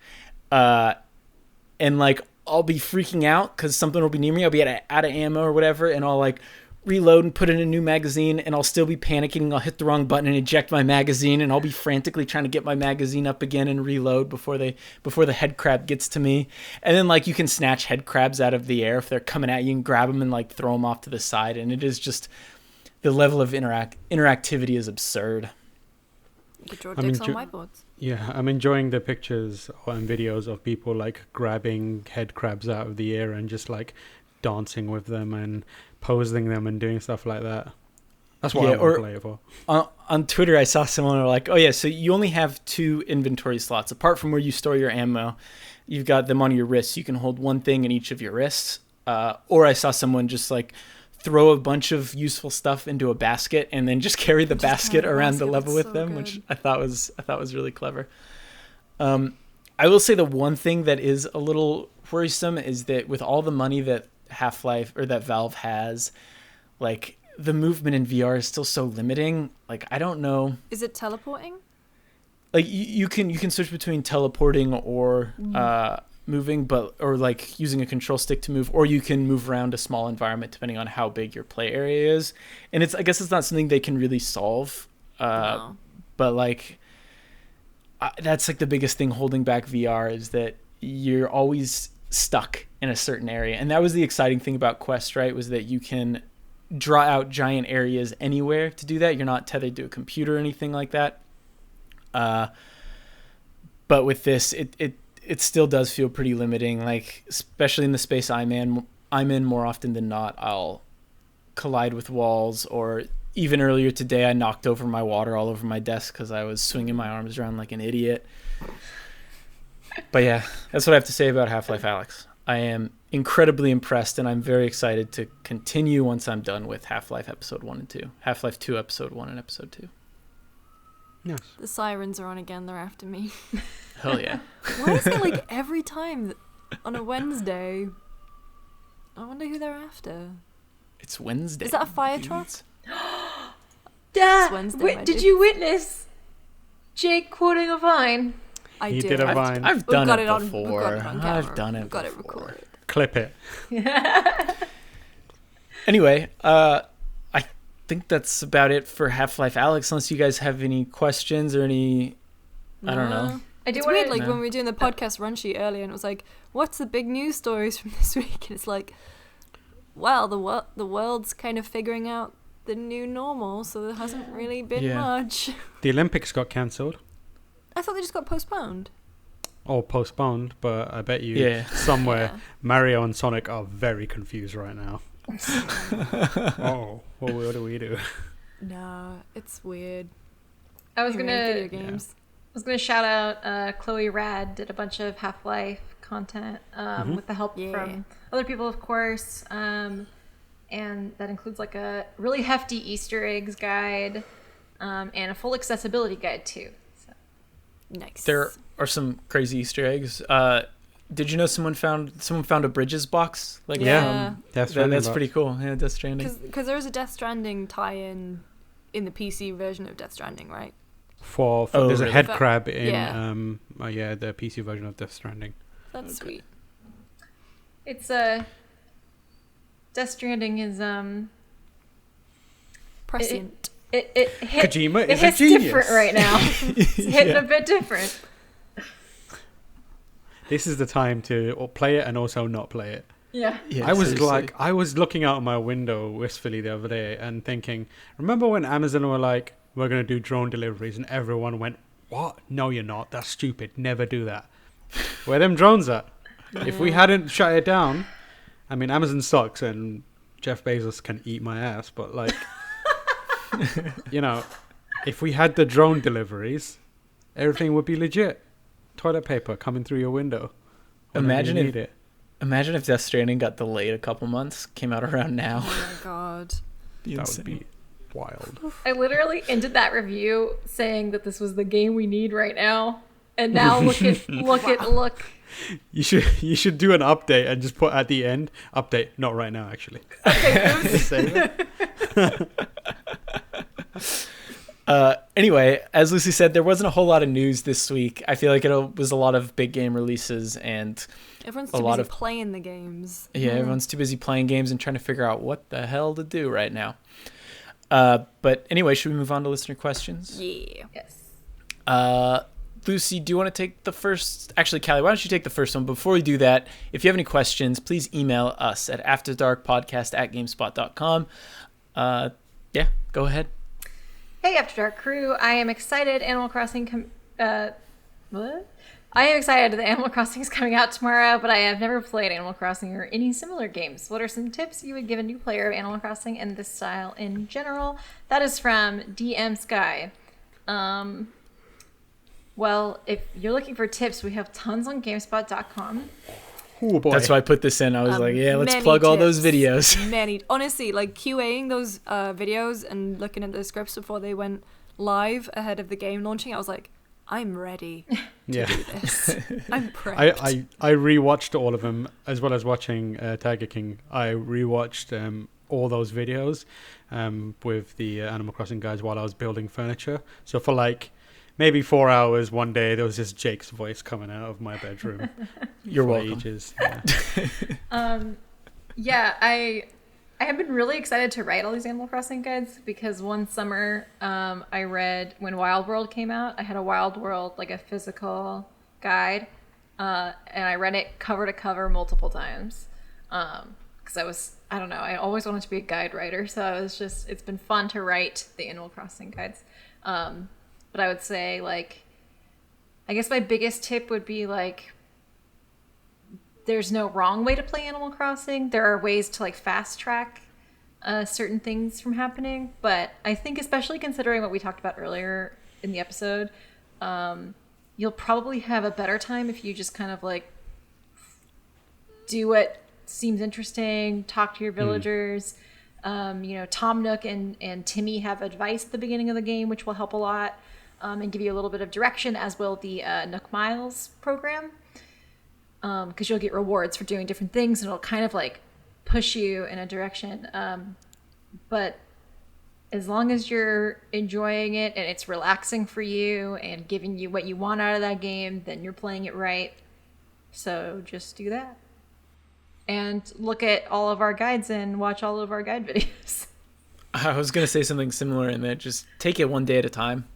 and like I'll be freaking out because something will be near me. I'll be out of ammo or whatever, and I'll like reload and put in a new magazine, and I'll still be panicking. I'll hit the wrong button and eject my magazine, and I'll be frantically trying to get my magazine up again and reload before the head crab gets to me. And then like you can snatch head crabs out of the air if they're coming at you, and grab them and like throw them off to the side. And it is just the level of interactivity is absurd. You could draw dicks on whiteboards. Yeah, I'm enjoying the pictures and videos of people like grabbing head crabs out of the air and just like dancing with them and posing them and doing stuff like that. That's what I want to play it for. On Twitter, I saw someone like, oh yeah, so you only have 2 inventory slots. Apart from where you store your ammo, you've got them on your wrists. You can hold one thing in each of your wrists. Or I saw someone just like throw a bunch of useful stuff into a basket and then just carry the basket around the level with them, which I thought was really clever. I will say the one thing that is a little worrisome is that with all the money that Half-Life or that Valve has, like the movement in VR is still so limiting. Like I don't know. Is it teleporting? Like you can switch between teleporting or moving, or like using a control stick to move, or you can move around a small environment depending on how big your play area is. And I guess it's not something they can really solve. No. But like that's like the biggest thing holding back VR is that you're always stuck in a certain area. And that was the exciting thing about Quest, right? Was that you can draw out giant areas anywhere to do that. You're not tethered to a computer or anything like that. But with this, it still does feel pretty limiting. Like, especially in the space I'm in more often than not, I'll collide with walls, or even earlier today, I knocked over my water all over my desk because I was swinging my arms around like an idiot. But yeah, that's what I have to say about Half-Life Alyx. I am incredibly impressed, and I'm very excited to continue once I'm done with Half-Life Episode 1 and 2. Half-Life 2 Episode 1 and Episode 2. Yes. The sirens are on again. They're after me. Hell yeah. Why is it like every time on a Wednesday? I wonder who they're after. It's Wednesday. Is that a fire truck? Dad, did you witness Jake quoting a Vine? He did a Vine. I've done it before. I've done it before. Got it recorded. Clip it. Anyway, I think that's about it for Half-Life Alyx, unless you guys have any questions or any... I don't know. It's weird, like when we were doing the podcast run sheet earlier, and it was like, what's the big news stories from this week? And it's like, well, the world's kind of figuring out the new normal, so there hasn't really been much. The Olympics got cancelled. I thought they just got postponed. Oh, postponed, but I bet you somewhere Mario and Sonic are very confused right now. Oh, well, what do we do? No, it's weird. I was gonna shout out Chloe Rad did a bunch of Half-Life content with the help from other people, of course, and that includes like a really hefty Easter eggs guide and a full accessibility guide too. So. Nice. There are some crazy Easter eggs. Did you know someone found a Bridges box? Like that's pretty cool. Yeah, Death Stranding. Because there was a Death Stranding tie-in in the PC version of Death Stranding, right? There's a head crab in the PC version of Death Stranding. That's sweet. It's Death Stranding is prescient. Kojima is a genius. It's different right now. It's hitting a bit different. This is the time to play it and also not play it. Yeah. I was looking out my window wistfully the other day and thinking, remember when Amazon were like, we're going to do drone deliveries, and everyone went, what? No, you're not. That's stupid. Never do that. Where them drones at? If we hadn't shut it down, I mean, Amazon sucks and Jeff Bezos can eat my ass, but like, if we had the drone deliveries, everything would be legit. Toilet paper coming through your window. Imagine if Death Stranding got delayed a couple months, came out around now. Oh my god. That would be wild. I literally ended that review saying that this was the game we need right now. And now look. You should do an update and just put at the end, update, not right now actually. Anyway, as Lucy said, there wasn't a whole lot of news this week. I feel like it was a lot of big game releases and everyone's too busy playing the games. Yeah, everyone's too busy playing games and trying to figure out what the hell to do right now. But anyway, should we move on to listener questions? Yeah. Yes. Lucy, do you want to take the first? Actually, Callie, why don't you take the first one? Before we do that, if you have any questions, please email us at afterdarkpodcast@gamespot.com. Yeah, go ahead. Hey, After Dark crew. I am excited. Animal Crossing I am excited that Animal Crossing is coming out tomorrow, but I have never played Animal Crossing or any similar games. What are some tips you would give a new player of Animal Crossing and this style in general? That is from DM Sky. Well, if you're looking for tips, we have tons on GameSpot.com. Oh boy. That's why I put this in. I was like, yeah, let's plug all those videos. Honestly, like QAing those videos and looking at the scripts before they went live ahead of the game launching, I was like, I'm ready to do this. I'm prepped. I rewatched all of them as well as watching Tiger King. I rewatched all those videos with the Animal Crossing guys while I was building furniture. So for like maybe 4 hours one day, there was just Jake's voice coming out of my bedroom. You're welcome. Ages. Yeah. I have been really excited to write all these Animal Crossing guides because one summer I read when Wild World came out. I had a Wild World, like a physical guide, and I read it cover to cover multiple times because I don't know, I always wanted to be a guide writer, so it's been fun to write the Animal Crossing guides. But I would say, like, I guess my biggest tip would be, like, there's no wrong way to play Animal Crossing. There are ways to like fast track certain things from happening. But I think especially considering what we talked about earlier in the episode, you'll probably have a better time if you just kind of like do what seems interesting, talk to your villagers. Tom Nook and Timmy have advice at the beginning of the game, which will help a lot and give you a little bit of direction, as will the Nook Miles program. Because you'll get rewards for doing different things and it'll kind of like push you in a direction. But as long as you're enjoying it and it's relaxing for you and giving you what you want out of that game, then you're playing it right. So just do that. And look at all of our guides and watch all of our guide videos. I was going to say something similar in that just take it one day at a time.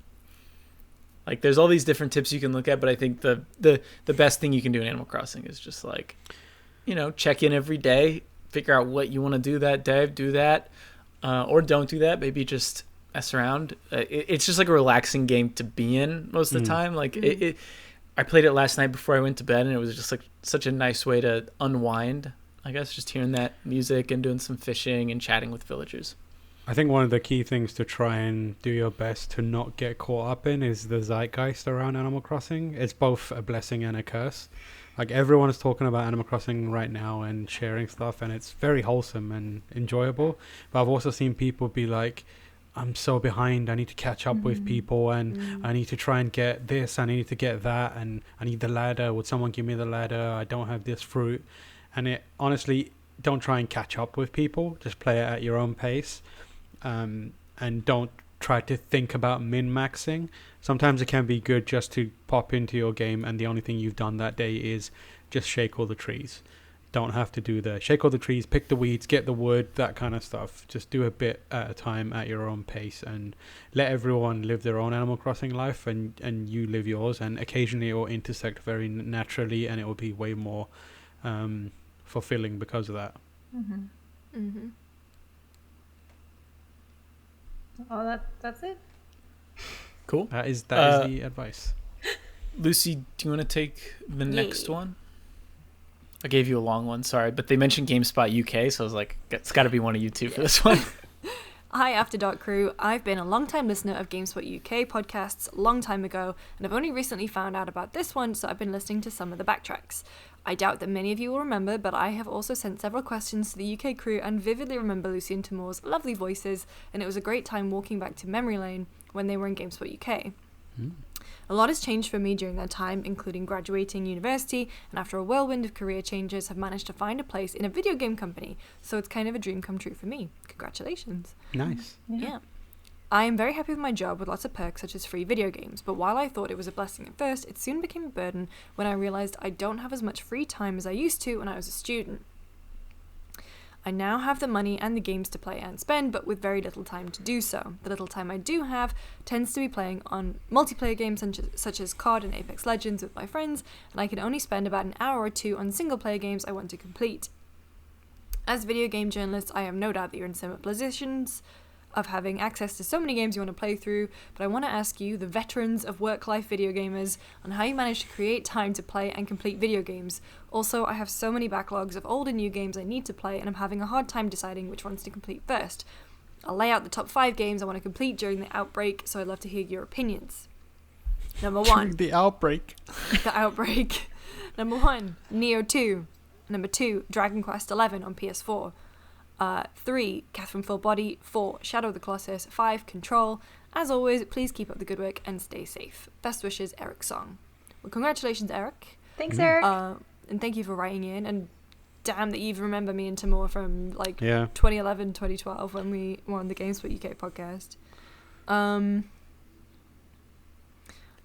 Like, there's all these different tips you can look at, but I think the best thing you can do in Animal Crossing is just, like, check in every day, figure out what you want to do that day, do that, or don't do that. Maybe just mess around. It's just, like, a relaxing game to be in most of the time. Like, I played it last night before I went to bed, and it was just, like, such a nice way to unwind, I guess, just hearing that music and doing some fishing and chatting with villagers. I think one of the key things to try and do your best to not get caught up in is the zeitgeist around Animal Crossing. It's both a blessing and a curse. Like, everyone is talking about Animal Crossing right now and sharing stuff, and it's very wholesome and enjoyable. But I've also seen people be like, I'm so behind, I need to catch up with people, and I need to try and get this, and I need to get that, and I need the ladder. Would someone give me the ladder? I don't have this fruit. And it honestly, don't try and catch up with people. Just play it at your own pace. And don't try to think about min-maxing. Sometimes it can be good just to pop into your game and the only thing you've done that day is just shake all the trees. Don't have to do the shake all the trees, pick the weeds, get the wood, that kind of stuff. Just do a bit at a time at your own pace and let everyone live their own Animal Crossing life and you live yours, and occasionally it will intersect very naturally and it will be way more fulfilling because of that. Oh, that's it. Cool. That is the advice. Lucy, do you want to take the next one? I gave you a long one, sorry, but they mentioned GameSpot UK, so I was like, it's got to be one of you two for this one. Hi, After Dark crew. I've been a long-time listener of GameSpot UK podcasts a long time ago, and I've only recently found out about this one, so I've been listening to some of the backtracks. I doubt that many of you will remember, but I have also sent several questions to the UK crew and vividly remember Lucy and Tamoor's lovely voices, and it was a great time walking back to memory lane when they were in GameSpot UK. A lot has changed for me during that time, including graduating university, and after a whirlwind of career changes, have managed to find a place in a video game company, so it's kind of a dream come true for me. Congratulations. Nice. Yeah. I am very happy with my job with lots of perks such as free video games, but while I thought it was a blessing at first, it soon became a burden when I realised I don't have as much free time as I used to when I was a student. I now have the money and the games to play and spend, but with very little time to do so. The little time I do have tends to be playing on multiplayer games such as COD and Apex Legends with my friends, and I can only spend about an hour or two on single-player games I want to complete. As video game journalists, I have no doubt that you're in similar positions. of having access to so many games you want to play through, but I want to ask you, the veterans of work-life video gamers, on how you manage to create time to play and complete video games. Also, I have so many backlogs of old and new games I need to play, and I'm having a hard time deciding which ones to complete first. I'll lay out the top 5 games I want to complete during the outbreak, so I'd love to hear your opinions. Number 1. During the outbreak. The outbreak. Number 1, Neo 2. Number 2, Dragon Quest XI on PS4. 3, Catherine Full Body. 4, Shadow of the Colossus. 5, Control. As always, please keep up the good work and stay safe. Best wishes, Eric Song. Well, congratulations, Eric. Thanks, Eric. And thank you for writing in. And damn that you remember me and Tamoor from 2011, 2012 when we were on the GameSpot UK podcast.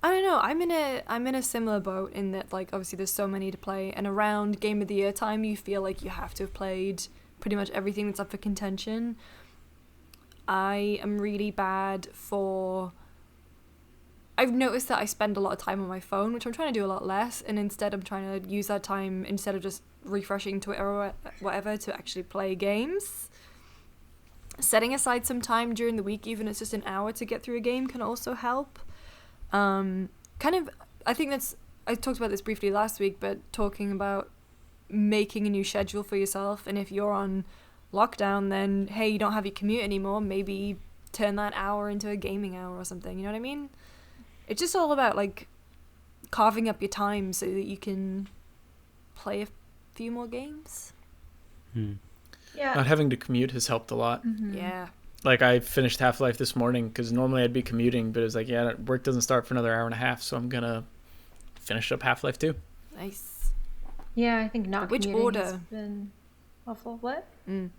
I don't know. I'm in a similar boat in that, like, obviously there's so many to play, and around Game of the Year time you feel like you have to have played pretty much everything that's up for contention. I am really bad for... I've noticed that I spend a lot of time on my phone, which I'm trying to do a lot less, and instead I'm trying to use that time, instead of just refreshing Twitter or whatever, to actually play games. Setting aside some time during the week, even if it's just an hour to get through a game, can also help. I think I talked about this briefly last week, but talking about making a new schedule for yourself, and if you're on lockdown, then hey, you don't have your commute anymore, maybe turn that hour into a gaming hour or something, you know what I mean? It's just all about, like, carving up your time so that you can play a few more games. Yeah. Not having to commute has helped a lot. Mm-hmm. Yeah. Like, I finished Half-Life this morning because normally I'd be commuting, but it was like, yeah, work doesn't start for another hour and a half, so I'm going to finish up Half-Life 2. Nice. Yeah, I think not Which commuting order? has been awful. What? I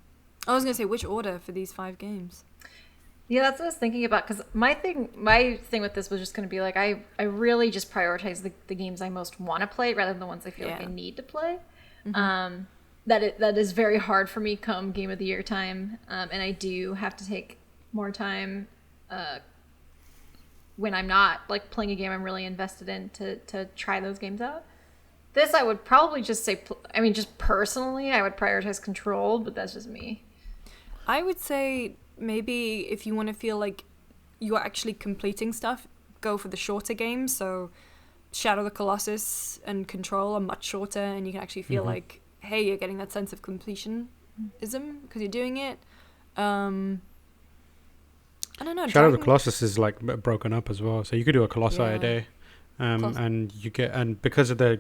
was going to say, which order for these 5 games? Yeah, that's what I was thinking about, because my thing with this was just going to be like, I really just prioritize the games I most want to play rather than the ones I feel like I need to play. Mm-hmm. That is very hard for me come Game of the Year time, and I do have to take more time when I'm not, like, playing a game I'm really invested in to try those games out. This I would probably just say, just personally, I would prioritize Control, but that's just me. I would say maybe if you want to feel like you're actually completing stuff, go for the shorter games. So Shadow of the Colossus and Control are much shorter, and you can actually feel like, hey, you're getting that sense of completionism because you're doing it. I don't know. Shadow of the Colossus is, like, broken up as well, so you could do a Colossi a day, and because of the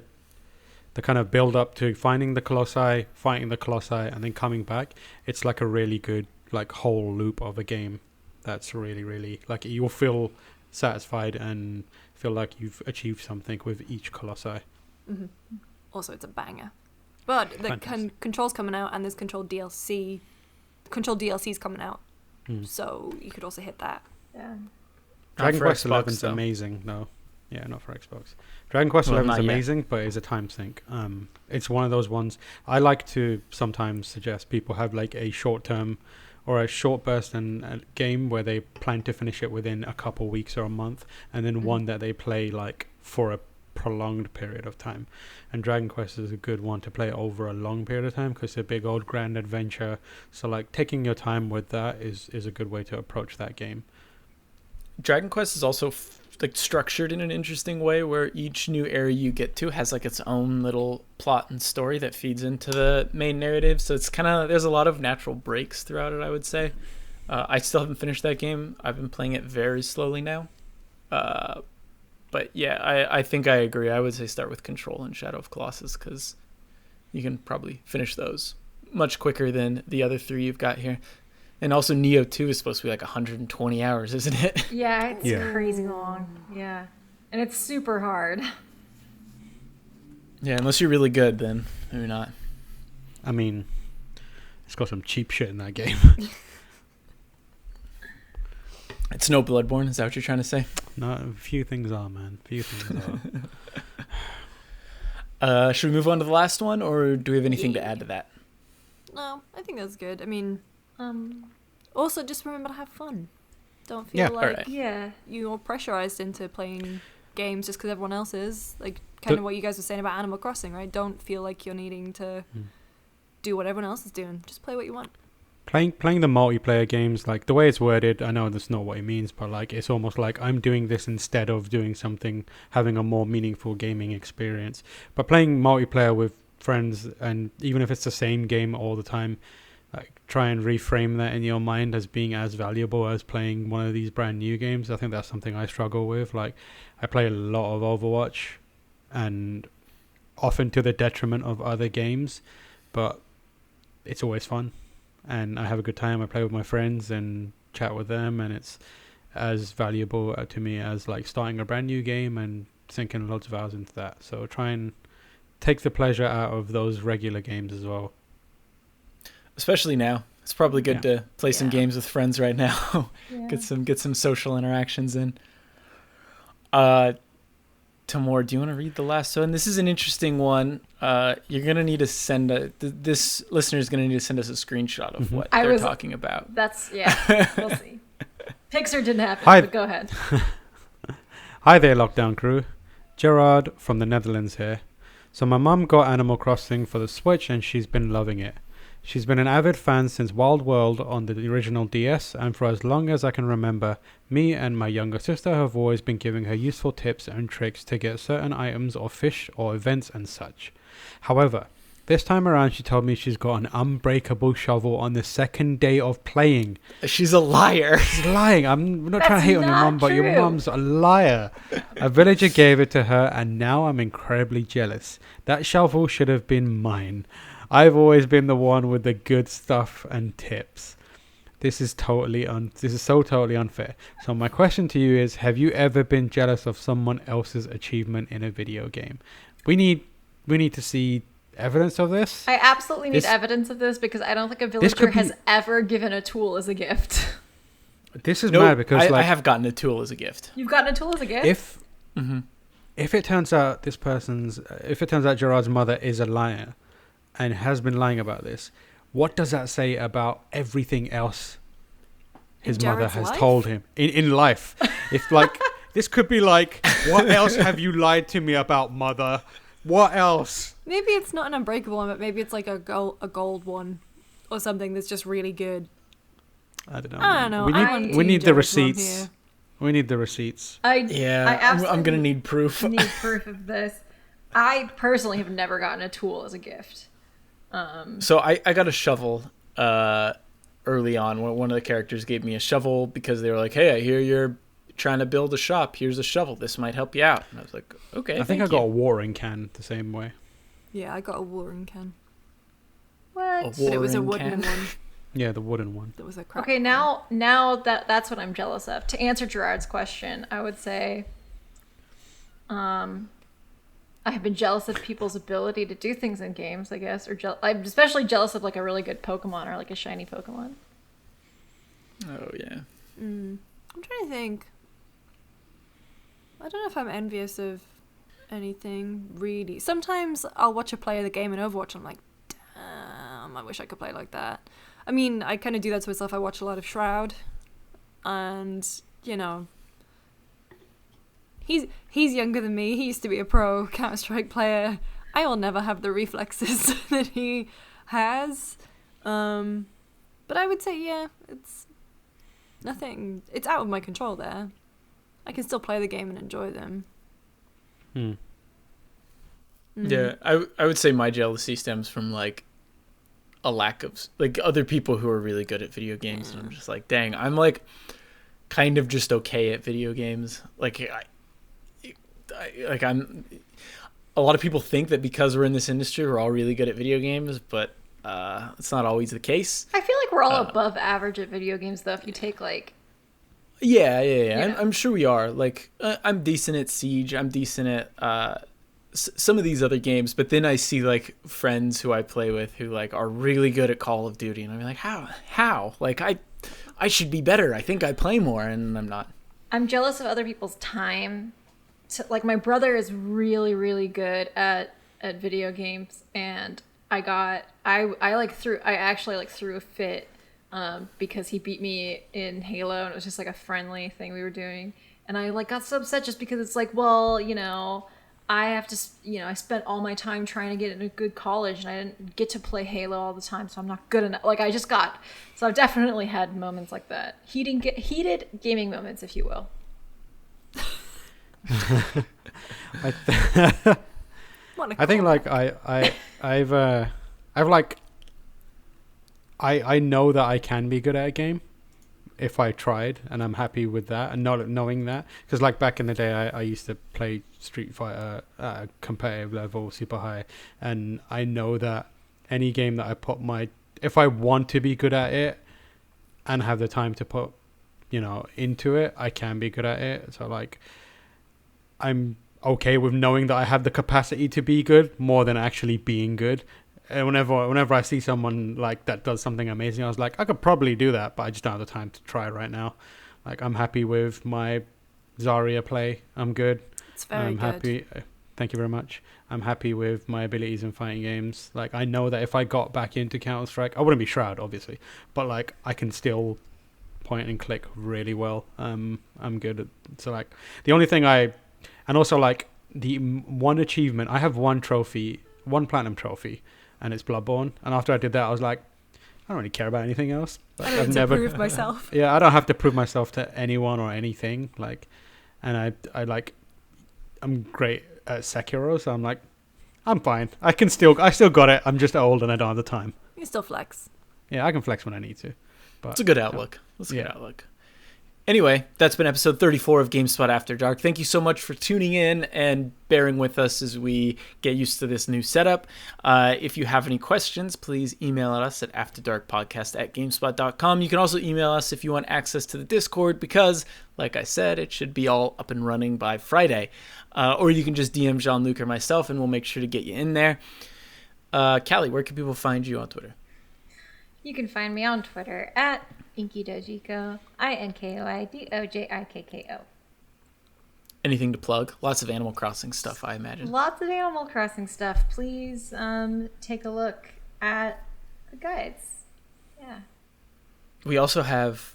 kind of build up to finding the Colossi, fighting the Colossi, and then coming back, it's like a really good, like, whole loop of a game. That's really, really, like, you'll feel satisfied and feel like you've achieved something with each Colossi. Mm-hmm. Also, it's a banger. But the Control's coming out, and there's Control DLC. Control DLC's coming out, so you could also hit that. Yeah. Dragon Quest XI is amazing. No, yeah, not for Xbox. Dragon Quest XI is amazing, but it's a time sink. It's one of those ones I like to sometimes suggest people have, like, a short term or a short burst in a game where they plan to finish it within a couple weeks or a month, and then one that they play, like, for a prolonged period of time. And Dragon Quest is a good one to play over a long period of time because it's a big old grand adventure. So, like, taking your time with that is a good way to approach that game. Dragon Quest is also like structured in an interesting way where each new area you get to has, like, its own little plot and story that feeds into the main narrative. So it's kind of, there's a lot of natural breaks throughout it, I would say. I still haven't finished that game. I've been playing it very slowly now. But yeah, I think I agree. I would say start with Control and Shadow of Colossus because you can probably finish those much quicker than the other 3 you've got here. And also Neo 2 is supposed to be like 120 hours, isn't it? Yeah, it's crazy long. Yeah. And it's super hard. Yeah, unless you're really good, then maybe not. I mean, it's got some cheap shit in that game. It's no Bloodborne, is that what you're trying to say? No, a few things are, man. A few things are. Should we move on to the last one, or do we have anything to add to that? No, I think that's good. I mean, also just remember to have fun. Don't feel like you're pressurized into playing games just because everyone else is. Like, kind of what you guys were saying about Animal Crossing, right? Don't feel like you're needing to do what everyone else is doing. Just play what you want. Playing the multiplayer games, like the way it's worded, I know that's not what it means, but like it's almost like I'm doing this instead of doing something, having a more meaningful gaming experience. But playing multiplayer with friends, and even if it's the same game all the time, like try and reframe that in your mind as being as valuable as playing one of these brand new games. I think that's something I struggle with. Like I play a lot of Overwatch, and often to the detriment of other games, but it's always fun. And I have a good time. I play with my friends and chat with them, and it's as valuable to me as like starting a brand new game and sinking loads of hours into that. So try and take the pleasure out of those regular games as well. Especially now, it's probably good to play some games with friends right now. Get some social interactions in. Tamoor, do you want to read the last one? This is an interesting one. You're gonna need to send this listener is gonna need to send us a screenshot of what they're talking about. That's we'll see. Pixar didn't happen, but go ahead. Hi there, Lockdown crew. Gerard from the Netherlands here. So my mum got Animal Crossing for the Switch, and she's been loving it. She's been an avid fan since Wild World on the original DS, and for as long as I can remember, me and my younger sister have always been giving her useful tips and tricks to get certain items or fish or events and such. However, this time around she told me she's got an unbreakable shovel on the second day of playing. She's a liar. She's lying. I'm not trying to hate on your mum, but your mum's a liar. A villager gave it to her, and now I'm incredibly jealous. That shovel should have been mine. I've always been the one with the good stuff and tips. This is so totally unfair. So my question to you is, have you ever been jealous of someone else's achievement in a video game? We need to see evidence of this. I absolutely need evidence of this, because I don't think a villager has ever given a tool as a gift. This is mad because I have gotten a tool as a gift. You've gotten a tool as a gift? If it turns out Gerard's mother is a liar and has been lying about this, what does that say about everything else his mother has told him in life? If like this could be like, what else have you lied to me about, mother? What else? Maybe it's not an unbreakable one, but maybe it's like a gold one or something that's just really good. I don't know. We need the receipts. We need the receipts. I'm gonna need proof. Need proof of this. I personally have never gotten a tool as a gift. So I got a shovel early on. One of the characters gave me a shovel because they were like, "Hey, I hear you're trying to build a shop. Here's a shovel. This might help you out." And I was like, "Okay." I think I got a watering can the same way. Yeah, I got a watering can. What? But it was a wooden one. Yeah, the wooden one. That was a crap. Okay, now that's what I'm jealous of. To answer Gerard's question, I would say, I have been jealous of people's ability to do things in games, I guess, or I'm especially jealous of like a really good Pokemon or like a shiny Pokemon. Oh yeah. I'm trying to think. I don't know if I'm envious of anything really. Sometimes I'll watch a player of the game in Overwatch and I'm like, damn, I wish I could play like that. I mean, I kind of do that to myself. I watch a lot of Shroud, and you know, he's younger than me. He used to be a pro Counter-Strike player. I will never have the reflexes that he has. But I would say, yeah, it's nothing. It's out of my control there. I can still play the game and enjoy them. Yeah, I would say my jealousy stems from like a lack of like other people who are really good at video games, and I'm just like, dang, I'm like kind of just okay at video games. Like I'm. A lot of people think that because we're in this industry, we're all really good at video games, but it's not always the case. I feel like we're all above average at video games, though. If you take like. Yeah. I'm sure we are. Like, I'm decent at Siege. I'm decent at some of these other games, but then I see like friends who I play with who like are really good at Call of Duty, and I'm like, how? Like, I should be better. I think I play more, and I'm not. I'm jealous of other people's time. So, like, my brother is really, really good at video games, and I actually threw a fit because he beat me in Halo, and it was just like a friendly thing we were doing, and I like got so upset just because it's like, well, you know, I have to, I spent all my time trying to get in a good college, and I didn't get to play Halo all the time, so I'm not good enough. Like, so I've definitely had moments like that. Heated gaming moments, if you will. I think like I know that I can be good at a game if I tried, and I'm happy with that, and not knowing that, because like back in the day I used to play Street Fighter at a competitive level super high, and I know that any game that I put if I want to be good at it and have the time to put into it, I can be good at it. So like I'm okay with knowing that I have the capacity to be good more than actually being good. And whenever I see someone like that does something amazing, I was like, I could probably do that, but I just don't have the time to try right now. Like, I'm happy with my Zarya play. I'm good. It's very I'm happy. Thank you very much. I'm happy with my abilities in fighting games. Like, I know that if I got back into Counter-Strike, I wouldn't be Shroud, obviously, but like I can still point and click really well. I'm good at, so like the only thing and also like the one achievement, I have one platinum trophy, and it's Bloodborne. And after I did that, I was like, I don't really care about anything else. Like, I don't have to prove myself. Yeah, I don't have to prove myself to anyone or anything. Like, and I'm great at Sekiro, so I'm like, I'm fine. I still got it. I'm just old and I don't have the time. You can still flex. Yeah, I can flex when I need to. But it's a good outlook. That's a good outlook. Anyway, that's been episode 34 of GameSpot After Dark. Thank you so much for tuning in and bearing with us as we get used to this new setup. If you have any questions, please email us at afterdarkpodcast@gamespot.com. You can also email us if you want access to the Discord, because, like I said, it should be all up and running by Friday. Or you can just DM Jean-Luc or myself, and we'll make sure to get you in there. Callie, where can people find you on Twitter? You can find me on Twitter at Inkydojiko, INKOIDOJIKKO. Anything to plug? Lots of Animal Crossing stuff, I imagine. Lots of Animal Crossing stuff. Please take a look at the guides. Yeah. We also have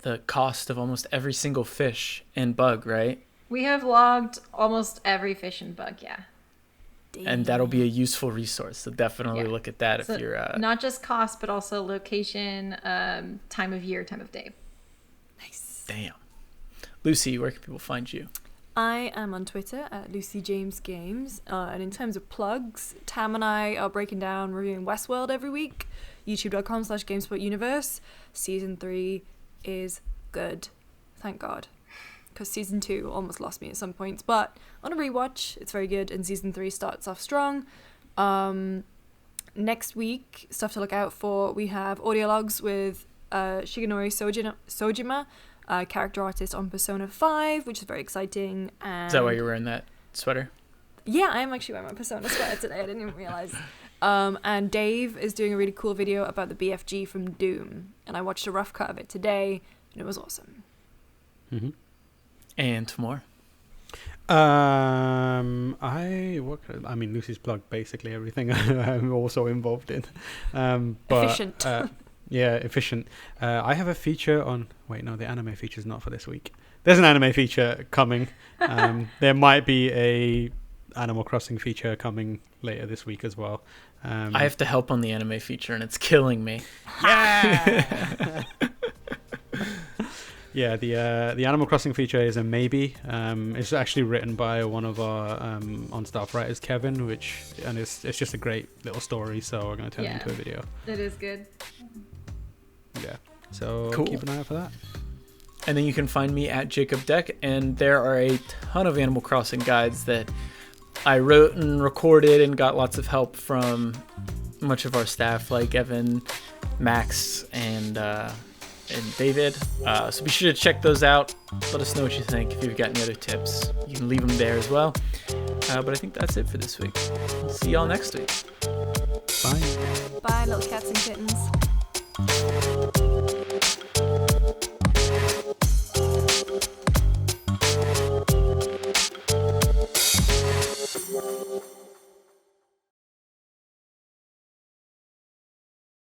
the cost of almost every single fish and bug, right? We have logged almost every fish and bug, yeah. And that'll be a useful resource, so definitely look at that if you're... Not just cost, but also location, time of year, time of day. Nice. Damn. Lucy, where can people find you? I am on Twitter at LucyJamesGames. And in terms of plugs, Tam and I are breaking down, reviewing Westworld every week. YouTube.com/GameSpotUniverse. Season 3 is good. Thank God. Because Season 2 almost lost me at some points. But on a rewatch, it's very good. And Season 3 starts off strong. Next week, stuff to look out for. We have audio logs with Shigenori Sojima, character artist on Persona 5, which is very exciting. And is that why you're wearing that sweater? Yeah, I am actually wearing my Persona sweater today. I didn't even realize. And Dave is doing a really cool video about the BFG from Doom. And I watched a rough cut of it today, and it was awesome. Mm-hmm. And Tamoor? Lucy's plugged basically everything I'm also involved in. Efficient. Yeah, efficient. I have a feature on... Wait, no, the anime feature's not for this week. There's an anime feature coming. There might be a Animal Crossing feature coming later this week as well. I have to help on the anime feature, and it's killing me. Yeah! Yeah, the Animal Crossing feature is a maybe. It's actually written by one of our on-staff writers, Kevin, and it's just a great little story, so we're going to turn it into a video. It is good. Yeah, so cool. Keep an eye out for that. And then you can find me at Jacob Deck, and there are a ton of Animal Crossing guides that I wrote and recorded and got lots of help from much of our staff, like Evan, Max, and David. So be sure to check those out. Let us know what you think. If you've got any other tips, you can leave them there as well. But I think that's it for this week. See y'all next week. Bye. Bye, little cats and kittens.